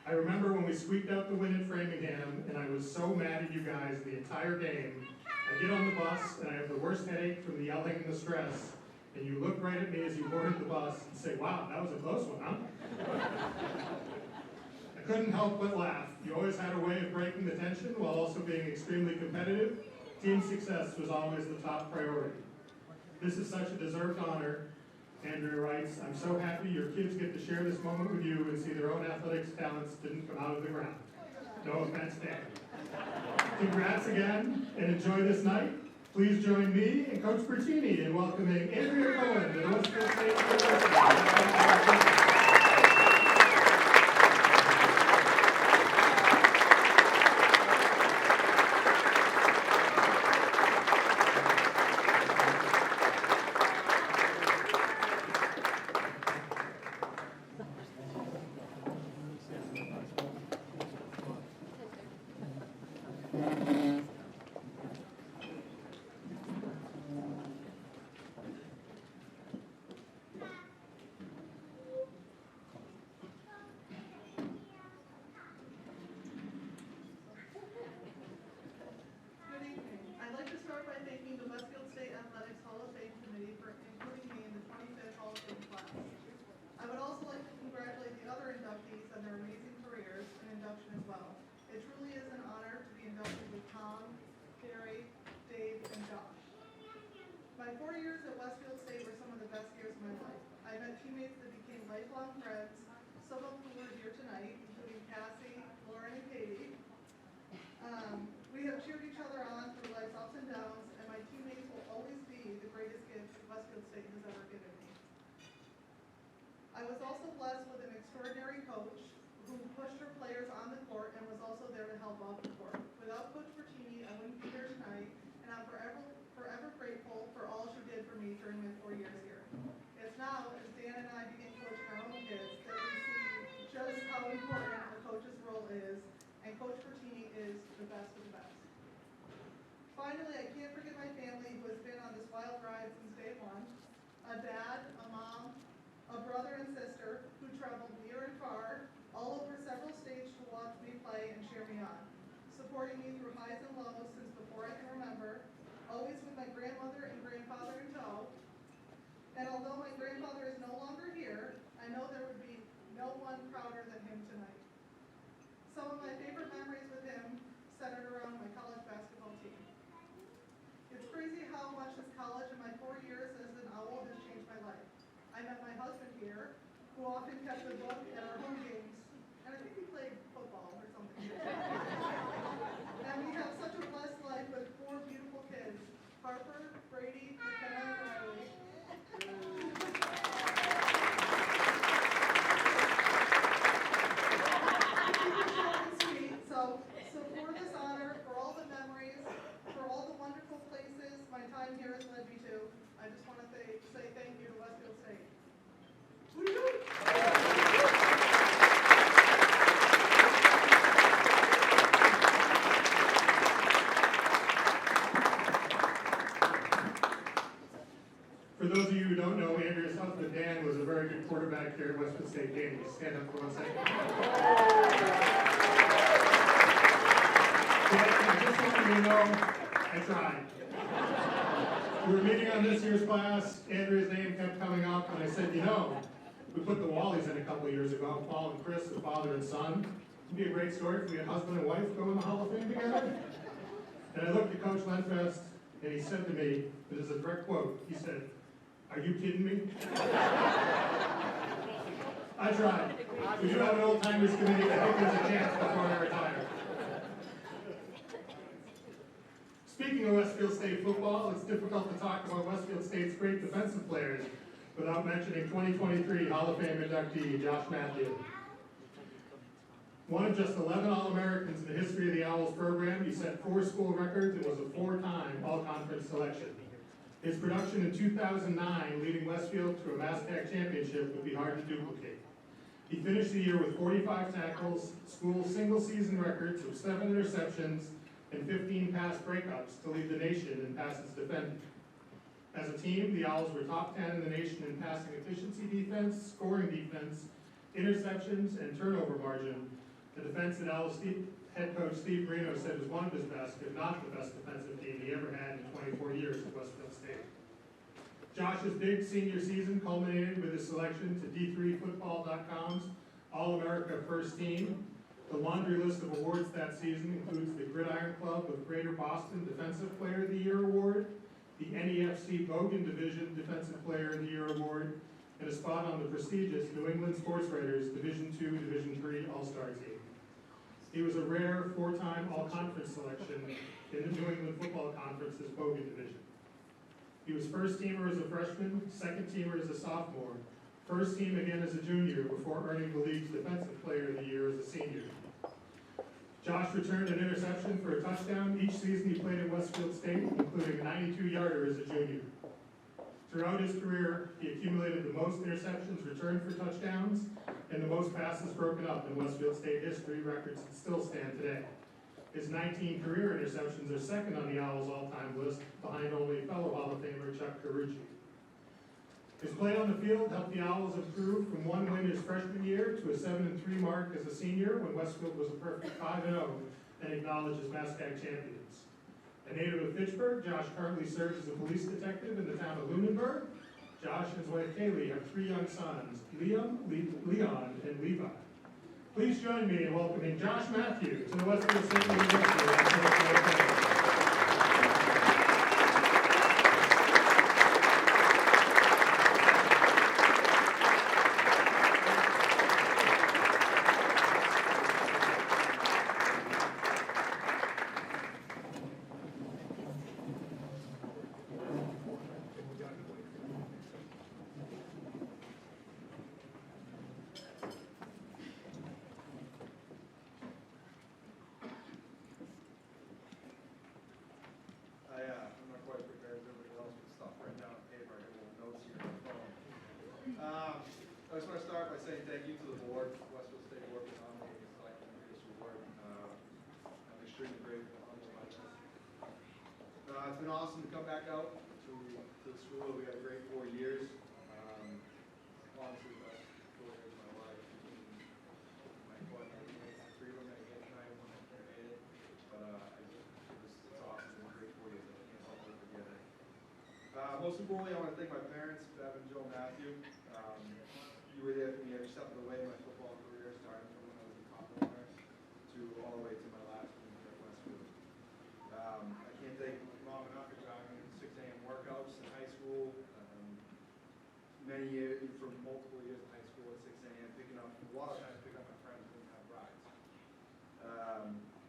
Speaker 1: I remember when we squeaked out the win at Framingham, and I was so mad at you guys the entire game. I get on the bus, and I have the worst headache from the yelling and the stress, and you look right at me as you boarded the bus and say, wow, that was a close one, huh? I couldn't help but laugh. You always had a way of breaking the tension while also being extremely competitive. Team success was always the top priority. This is such a deserved honor. Andrea writes, I'm so happy your kids get to share this moment with you and see their own athletics talents didn't come out of the ground. No offense, Dan. Congrats again, and enjoy this night. Please join me and Coach Bertini in welcoming Andrea Cohen to the Westfield State University.
Speaker 6: inductees on their amazing careers and induction as well. It truly is an honor to be inducted with Tom, Kerry, Dave, and Josh. My 4 years at Westfield State were some of the best years of my life. I met teammates that became lifelong friends, some of whom are here tonight, including Cassie, Lauren, and Katie. We have cheered each other on through life's ups and downs, and my teammates will always be the greatest gift Westfield State has ever given me. I was also blessed with an extraordinary coach who pushed her players on the court and was also there to help off the court. Without Coach Bertini, I wouldn't be here tonight, and I'm forever grateful for all she did for me during my 4 years here. It's now, as Dan and I begin coaching our own kids, that we see just how important a coach's role is, and Coach Bertini is the best of the best. Finally, I can't forget my family who has been on this wild ride since day one. A dad, a mom, a brother and sister who traveled near and far, all over several states to watch me play and cheer me on, supporting me through highs and lows since before I can remember, always with my grandmother and grandfather in tow. And although my grandfather is no longer here, I know there would be no one prouder than him tonight. Some of my favorite memories with him centered around my college basketball team. It's crazy how much this college and my 4 years as an owl has changed my life. I met my husband here, who often kept the book at our home games, and I think he played football or something. And we have such a blessed life with 4 beautiful kids, Harper, Brady, McKenna, and Riley. Sweet. So for this honor, for all the memories, for all the wonderful places my time here has led me to, I just want to say thank you to Westfield State.
Speaker 1: For those of you who don't know, Andrea's husband Dan was a very good quarterback here at Westfield State. Jaehnig, stand up for 1 second. I just want you to know, I tried. We were meeting on this year's class, Andrea's name kept coming up, and I said, you know, we put the Wallies in a couple of years ago, Paul and Chris, the father and son. It'd be a great story if we had husband and wife go in the Hall of Fame together. And I looked at Coach Lenfest, and he said to me, it is a direct quote, he said, "Are you kidding me?" I tried. We do have an old timers committee. I think there's a chance before I retire. Speaking of Westfield State football, it's difficult to talk about Westfield State's great defensive players without mentioning 2023 Hall of Fame inductee Josh Mathieu. One of just 11 All-Americans in the history of the Owls program, he set 4 school records and was a 4-time All-Conference selection. His production in 2009, leading Westfield to a MASTAC championship, would be hard to duplicate. He finished the year with 45 tackles, school single-season records of 7 interceptions, and 15 pass breakups to lead the nation in passes defended. As a team, the Owls were top 10 in the nation in passing efficiency defense, scoring defense, interceptions, and turnover margin. The defense that Owls head coach Steve Marino said was one of his best, if not the best defensive team he ever had in 24 years at Westfield State. Josh's big senior season culminated with his selection to D3Football.com's All-America First Team. The laundry list of awards that season includes the Gridiron Club of Greater Boston Defensive Player of the Year Award, the NEFC Bogan Division Defensive Player of the Year Award, and a spot on the prestigious New England Sports Writers Division II, Division III All-Star team. He was a rare 4-time All-Conference selection in the New England Football Conference's Bogan Division. He was first teamer as a freshman, second teamer as a sophomore, first team again as a junior before earning the league's Defensive Player of the Year as a senior. Josh returned an interception for a touchdown each season he played at Westfield State, including a 92-yarder as a junior. Throughout his career, he accumulated the most interceptions returned for touchdowns and the most passes broken up in Westfield State history, records that still stand today. His 19 career interceptions are second on the Owls' all-time list, behind only fellow Hall of Famer Chuck Carucci. His play on the field helped the Owls improve from 1 win his freshman year to a 7-3 mark as a senior when Westfield was a perfect 5-0 and acknowledged as MASTAC champions. A native of Fitchburg, Josh currently serves as a police detective in the town of Lunenburg. Josh and his wife Kaylee have 3 young sons, Liam, Leon, and Levi. Please join me in welcoming Josh Mathieu to the Westfield State University.
Speaker 7: I'm not quite prepared as everybody else with stuff right down on paper. I got little notes here on the phone. I just want to start by saying thank you to the board, Westfield State Board, for nominating and selecting me for this award. I'm extremely grateful and humbled by this. It's been awesome to come back out to the school. We had a great 4 years. Honestly, the best 4 years of my life. My Cohen teammates, 3 of them that get tonight, 1 that can't made it. But it's awesome. It's been a great 4 years. I can't help but forget it. Most importantly, I want to thank my parents, Bev and Joe Mathieu. You were there for me every step of the way in my football career, starting from when I was a top runner to all the way to my last one here at Westfield. I can't thank Mom enough for driving 6 a.m. workouts in high school. Many years, for multiple years in high school at 6 a.m., picking up, a lot of times picking up my friends who didn't have rides.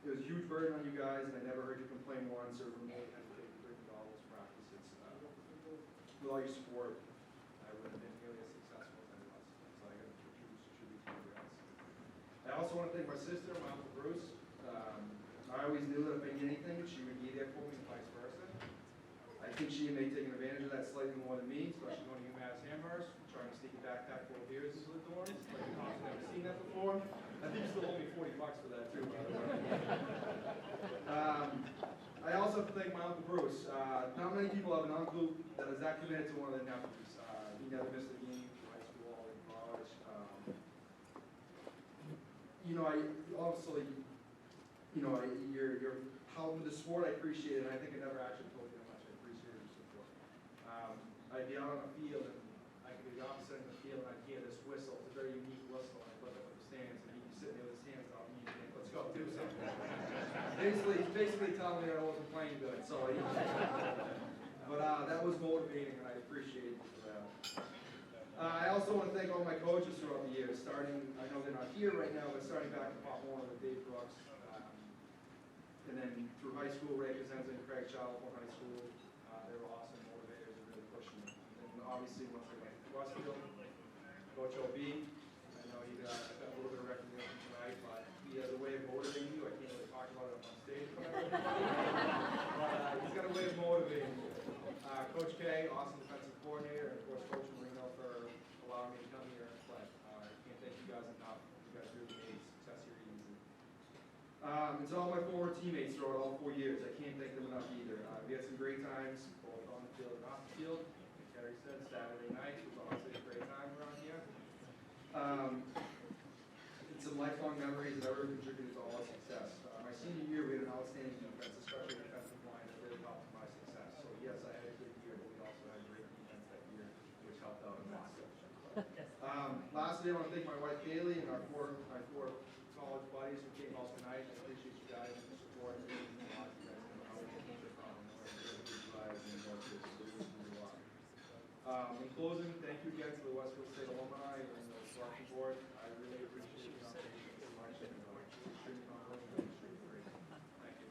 Speaker 7: It was a huge burden on you guys, and I never heard you complain once or remotely hesitate to bring all those practices. With all your support, I would have been nearly as successful as I was. So I got a huge tribute to you guys. I also want to thank my sister, my Uncle Bruce. I always knew that if I needed anything, she would be there for me and vice versa. I think she may take advantage of that slightly more than me, especially going to UMass Amherst, trying to sneak a backpack full of beers into the dorms. Like the cops have never seen that before. I think you still owe me $40 for that too, by the way. I also have to thank my Uncle Bruce. Not many people have an uncle that is that committed to one of their nephews. He never missed a game through high school or in college. You're how with the sport, I appreciate it, and I think I never actually told you how much I appreciate your support. I'd be out on the field, and I could be the opposite in the field, and I'd hear this whistle. It's a very unique whistle, and I'd look up at the stands, and he'd be sitting there with his hands up, and he'd think, let's go, do something. basically telling me that I wasn't playing good, so but that was motivating, and I appreciate it for that. I also want to thank all my coaches throughout the years, starting, I know they're not here right now, but starting back in Pop Warner with Dave Brooks, and then through high school, Ray Cosenza and Craig Charlton High School, they were awesome motivators and really pushing me. And obviously, once I got to Westfield, Coach OB, I know he got a little bit of recognition tonight, but he has a way of motivating you. I can't really talk about it on stage, but he's got a way of motivating you. Coach K, awesome defensive coordinator, and of course Coach Marino for allowing me to come here and play. I can't thank you guys enough. You guys really made success here easy. And to all my former teammates throughout all 4 years, I can't thank them enough either. We had some great times, both on the field and off the field. Like Kerry said, Saturday nights was honestly a great time around here. It's some lifelong memories that ever contributed to all our success. My senior year, we had an outstanding defense, especially defensive line that really helped my success. So yes, I had a good year, but we also had great defense that year, which helped out immensely. Lastly, I want to thank my wife Kaylee and my four college buddies who came out tonight. I appreciate you guys and the support. It means a lot to you guys coming out and keep it on. In closing, thank you again to the Westfield State alumni and the selection board. I really appreciate the opportunity so much, and extremely humbling and extremely grateful. Thank you.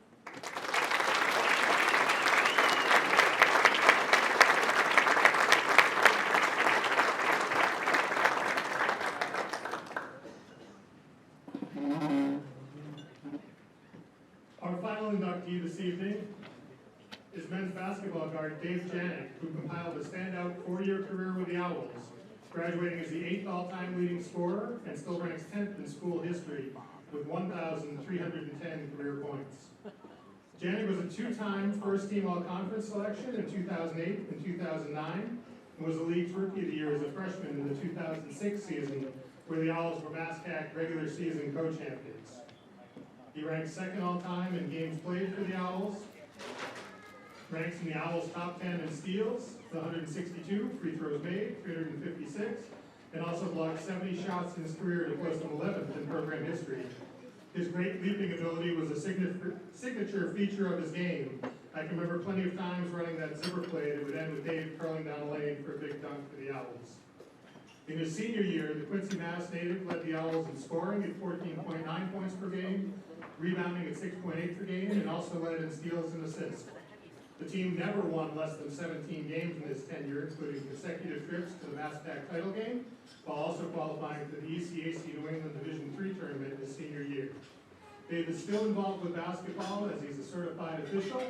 Speaker 1: Our final inductee this evening is men's basketball guard Dave Jaehnig, who compiled a standout 4-year career with the Owls, graduating as the 8th all-time leading scorer and still ranks 10th in school history with 1,310 career points. Jaehnig was a 2-time first-team all-conference selection in 2008 and 2009, and was the league's Rookie of the Year as a freshman in the 2006 season, where the Owls were MASCAC regular season co-champions. He ranks 2nd all-time in games played for the Owls, ranks in the Owls' top 10 in steals, 162, free throws made, 356, and also blocked 70 shots in his career to place him 11th in program history. His great leaping ability was a signature feature of his game. I can remember plenty of times running that zipper play that would end with Dave curling down the lane for a big dunk for the Owls. In his senior year, the Quincy, Mass native led the Owls in scoring at 14.9 points per game, rebounding at 6.8 per game, and also led in steals and assists. The team never won less than 17 games in his tenure, including consecutive trips to the MassTech title game, while also qualifying for the ECAC New England Division III tournament his senior year. Dave is still involved with basketball as he's a certified official,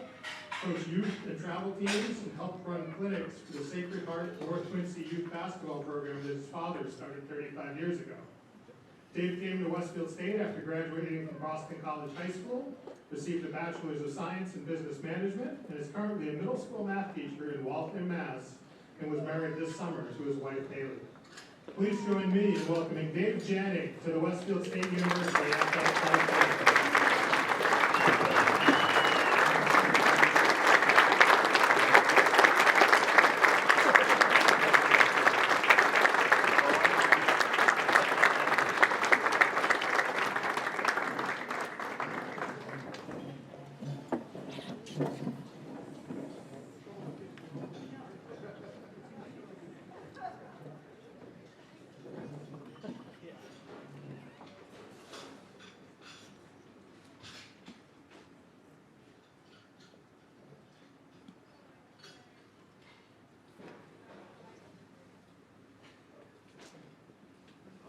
Speaker 1: coached youth and travel teams, and helped run clinics for the Sacred Heart North Quincy Youth Basketball Program that his father started 35 years ago. Dave came to Westfield State after graduating from Boston College High School, received a Bachelor's of Science in Business Management, and is currently a middle school math teacher in Waltham, Mass., and was married this summer to his wife, Haley. Please join me in welcoming Dave Jaehnig to the Westfield State University Athletic Hall.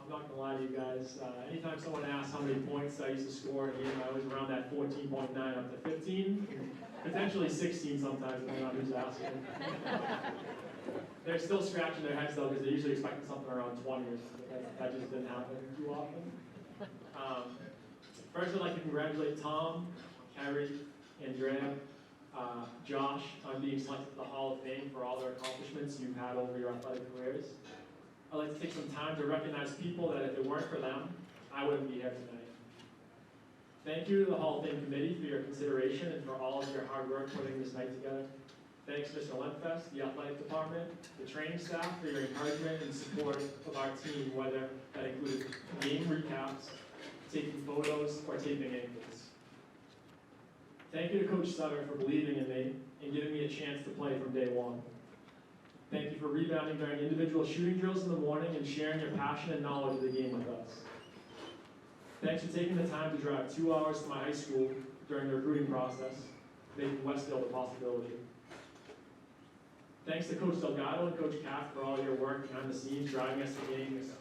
Speaker 8: I'm not gonna lie to you guys, anytime someone asks how many points I used to score in a game, I was around that 14.9 up to 15, potentially 16 sometimes, depending on who's asking. They're still scratching their heads though, because they're usually expecting something around 20 or something. That just didn't happen too often. First, I'd like to congratulate Tom, Kerry, Andrea, Josh on being selected to the Hall of Fame for all their accomplishments you've had over your athletic careers. I'd like to take some time to recognize people that if it weren't for them, I wouldn't be here tonight. Thank you to the Hall of Fame Committee for your consideration and for all of your hard work putting this night together. Thanks, Mr. Lentfest, the athletic department, the training staff for your encouragement and support of our team, whether that included game recaps, taking photos, or taping ankles. Thank you to Coach Sutter for believing in me and giving me a chance to play from day one. Thank you for rebounding during individual shooting drills in the morning and sharing your passion and knowledge of the game with us. Thanks for taking the time to drive 2 hours to my high school during the recruiting process, making Westfield a possibility. Thanks to Coach Delgado and Coach Kath for all your work behind the scenes, driving us to games,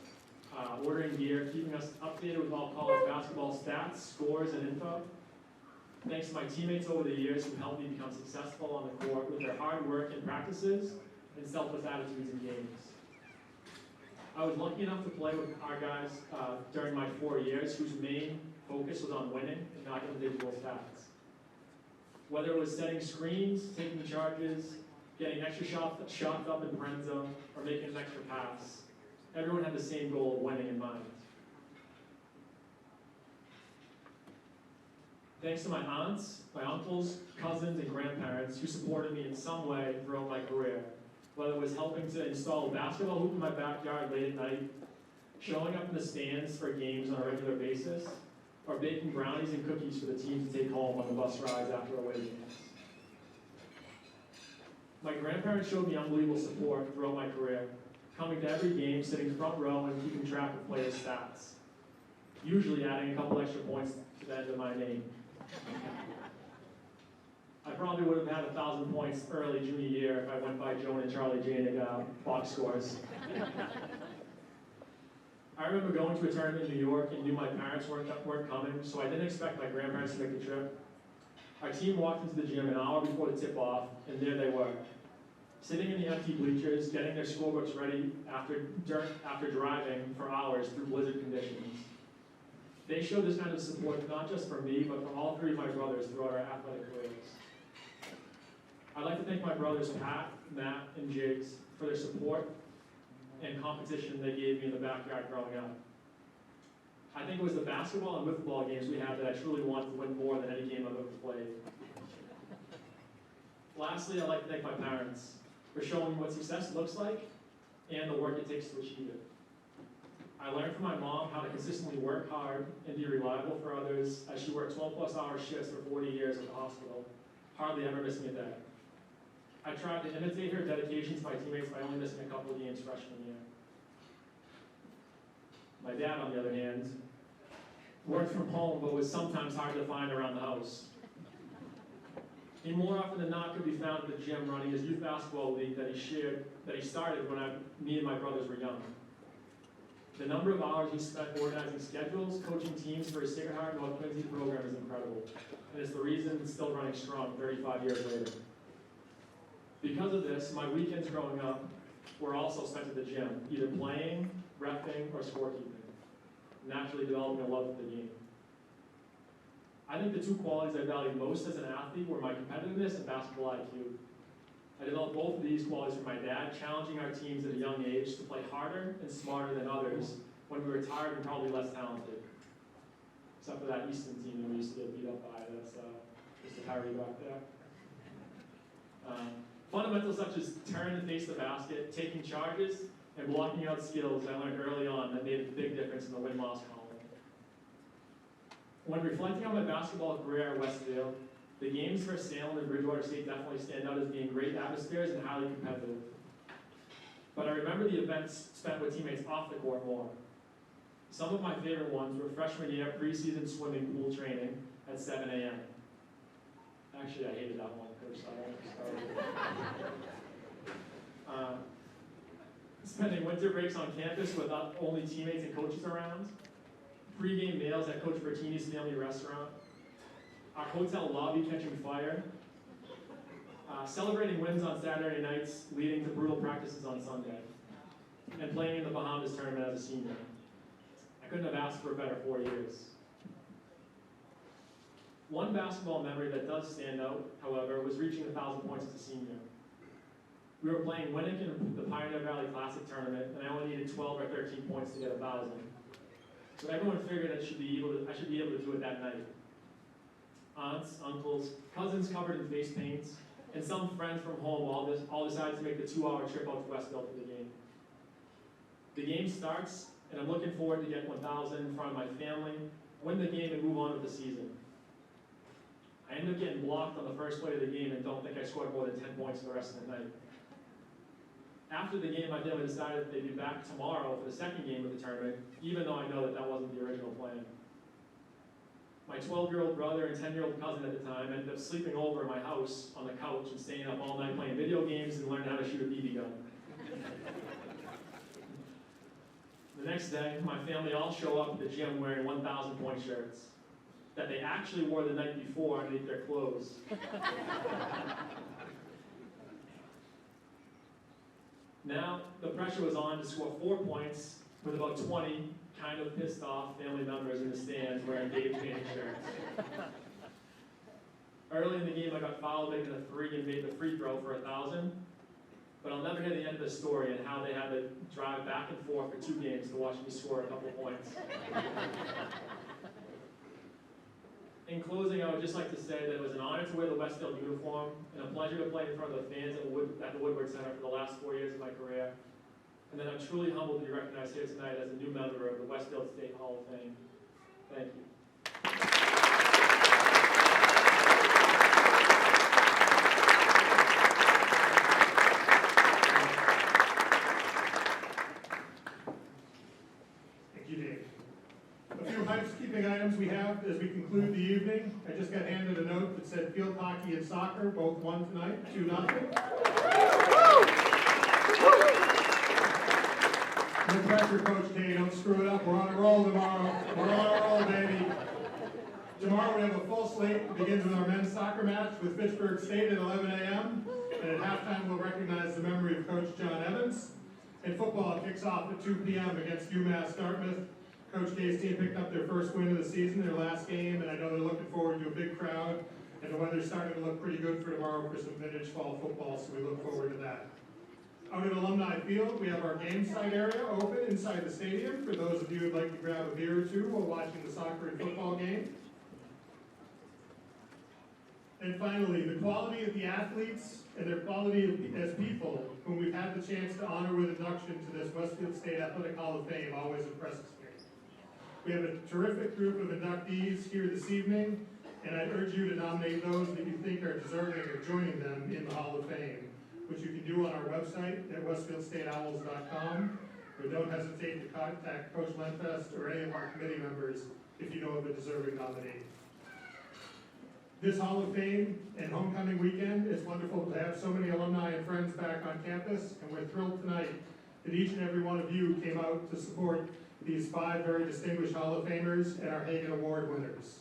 Speaker 8: ordering gear, keeping us updated with all college basketball stats, scores, and info. Thanks to my teammates over the years who helped me become successful on the court with their hard work in practices and selfless attitudes in games. I was lucky enough to play with our guys during my 4 years whose main focus was on winning and not individual stats. Whether it was setting screens, taking charges, getting extra shots up in friend zone, or making an extra pass, everyone had the same goal of winning in mind. Thanks to my aunts, my uncles, cousins, and grandparents who supported me in some way throughout my career, whether it was helping to install a basketball hoop in my backyard late at night, showing up in the stands for games on a regular basis, or baking brownies and cookies for the team to take home on the bus rides after away games. My grandparents showed me unbelievable support throughout my career, coming to every game, sitting front row, and keeping track of players' stats, usually adding a couple extra points to the end of my name. I probably would have had 1,000 points early junior year if I went by Joan and Charlie Jaehnig box scores. I remember going to a tournament in New York and knew my parents weren't coming, so I didn't expect my grandparents to make the trip. Our team walked into the gym an hour before the tip-off, and there they were, sitting in the empty bleachers, getting their scorebooks ready after driving for hours through blizzard conditions. They showed this kind of support not just for me, but for all 3 of my brothers throughout our athletic careers. I'd like to thank my brothers Pat, Matt, and Jigs for their support and competition they gave me in the backyard growing up. I think it was the basketball and wiffle games we had that I truly wanted to win more than any game I've ever played. Lastly, I'd like to thank my parents for showing me what success looks like and the work it takes to achieve it. I learned from my mom how to consistently work hard and be reliable for others, as she worked 12+ hour shifts for 40 years at the hospital, hardly ever missing a day. I tried to imitate her dedication to my teammates by only missing a couple of games freshman year. My dad, on the other hand, worked from home but was sometimes hard to find around the house. He more often than not could be found at the gym running his youth basketball league that he started when me and my brothers were young. The number of hours he spent organizing schedules, coaching teams for his Sacred Heart North Quincy program is incredible, and it's the reason it's still running strong 35 years later. Because of this, my weekends growing up were also spent at the gym, either playing, repping, or scorekeeping, naturally developing a love for the game. I think the two qualities I valued most as an athlete were my competitiveness and basketball IQ. I developed both of these qualities from my dad, challenging our teams at a young age to play harder and smarter than others when we were tired and probably less talented. Except for that Easton team that we used to get beat up by. That's Mr. Kerry back there. Fundamentals such as turn and face the basket, taking charges, and blocking out skills I learned early on that made a big difference in the win-loss column. When reflecting on my basketball career at Westfield, the games for Scanlon and Bridgewater State definitely stand out as being great atmospheres and highly competitive. But I remember the events spent with teammates off the court more. Some of my favorite ones were freshman year preseason swimming pool training at 7 a.m. Actually, I hated that one, Coach, so I won't start. Spending winter breaks on campus with only teammates and coaches around. Pre-game meals at Coach Bertini's family restaurant. Our hotel lobby catching fire. Celebrating wins on Saturday nights, leading to brutal practices on Sunday. And playing in the Bahamas tournament as a senior. I couldn't have asked for a better 4 years. One basketball memory that does stand out, however, was reaching 1,000 points as a senior. We were playing Winnick in the Pioneer Valley Classic tournament, and I only needed 12 or 13 points to get 1,000. So everyone figured I should be able to do it that night. Aunts, uncles, cousins covered in face paints, and some friends from home all decided to make the 2-hour trip out to Westfield for the game. The game starts, and I'm looking forward to get 1,000 in front of my family, win the game, and move on with the season. I end up getting blocked on the first play of the game and don't think I scored more than 10 points for the rest of the night. After the game, my family decided they'd be back tomorrow for the second game of the tournament, even though I know that wasn't the original plan. My 12-year-old brother and 10-year-old cousin at the time ended up sleeping over at my house on the couch and staying up all night playing video games and learning how to shoot a BB gun. The next day, my family all show up at the gym wearing 1,000-point shirts that they actually wore the night before underneath their clothes. Now, the pressure was on to score 4 points with about 20 kind of pissed off family members in the stands wearing Dave Jaehnig shirts. Early in the game, I got fouled making a three and made the free throw for 1,000. But I'll never hear the end of the story and how they had to drive back and forth for 2 games to watch me score a couple points. In closing, I would just like to say that it was an honor to wear the Westfield uniform and a pleasure to play in front of the fans at the Woodward Center for the last 4 years of my career. And that I'm truly humbled to be recognized here tonight as a new member of the Westfield State Hall of Fame. Thank you.
Speaker 1: Thank you, Dave. A few housekeeping items we have as we conclude the evening. I just got handed a note that said field hockey and soccer both won tonight, 2-0. No pressure, Coach K. Don't screw it up. We're on a roll tomorrow. We're on a roll, baby. Tomorrow we have a full slate. It begins with our men's soccer match with Fitchburg State at 11 a.m. And at halftime we'll recognize the memory of Coach John Evans. And football kicks off at 2 p.m. against UMass Dartmouth. Coach K's team picked up their first win of the season, their last game, and I know they're looking forward to a big crowd. And the weather's starting to look pretty good for tomorrow for some vintage fall football, so we look forward to that. Out at Alumni Field, we have our game site area open inside the stadium for those of you who'd like to grab a beer or two while watching the soccer and football game. And finally, the quality of the athletes and their quality as people whom we've had the chance to honor with induction to this Westfield State Athletic Hall of Fame always impresses me. We have a terrific group of inductees here this evening, and I urge you to nominate those that you think are deserving of joining them in the Hall of Fame, which you can do on our website at westfieldstateowls.com, or don't hesitate to contact Coach Lenfest or any of our committee members if you know of a deserving nominee. This Hall of Fame and homecoming weekend is wonderful to have so many alumni and friends back on campus, and we're thrilled tonight that each and every one of you came out to support these 5 very distinguished Hall of Famers and our Hagan Award winners.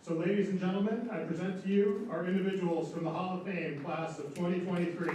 Speaker 1: So ladies and gentlemen, I present to you our individuals from the Hall of Fame class of 2023.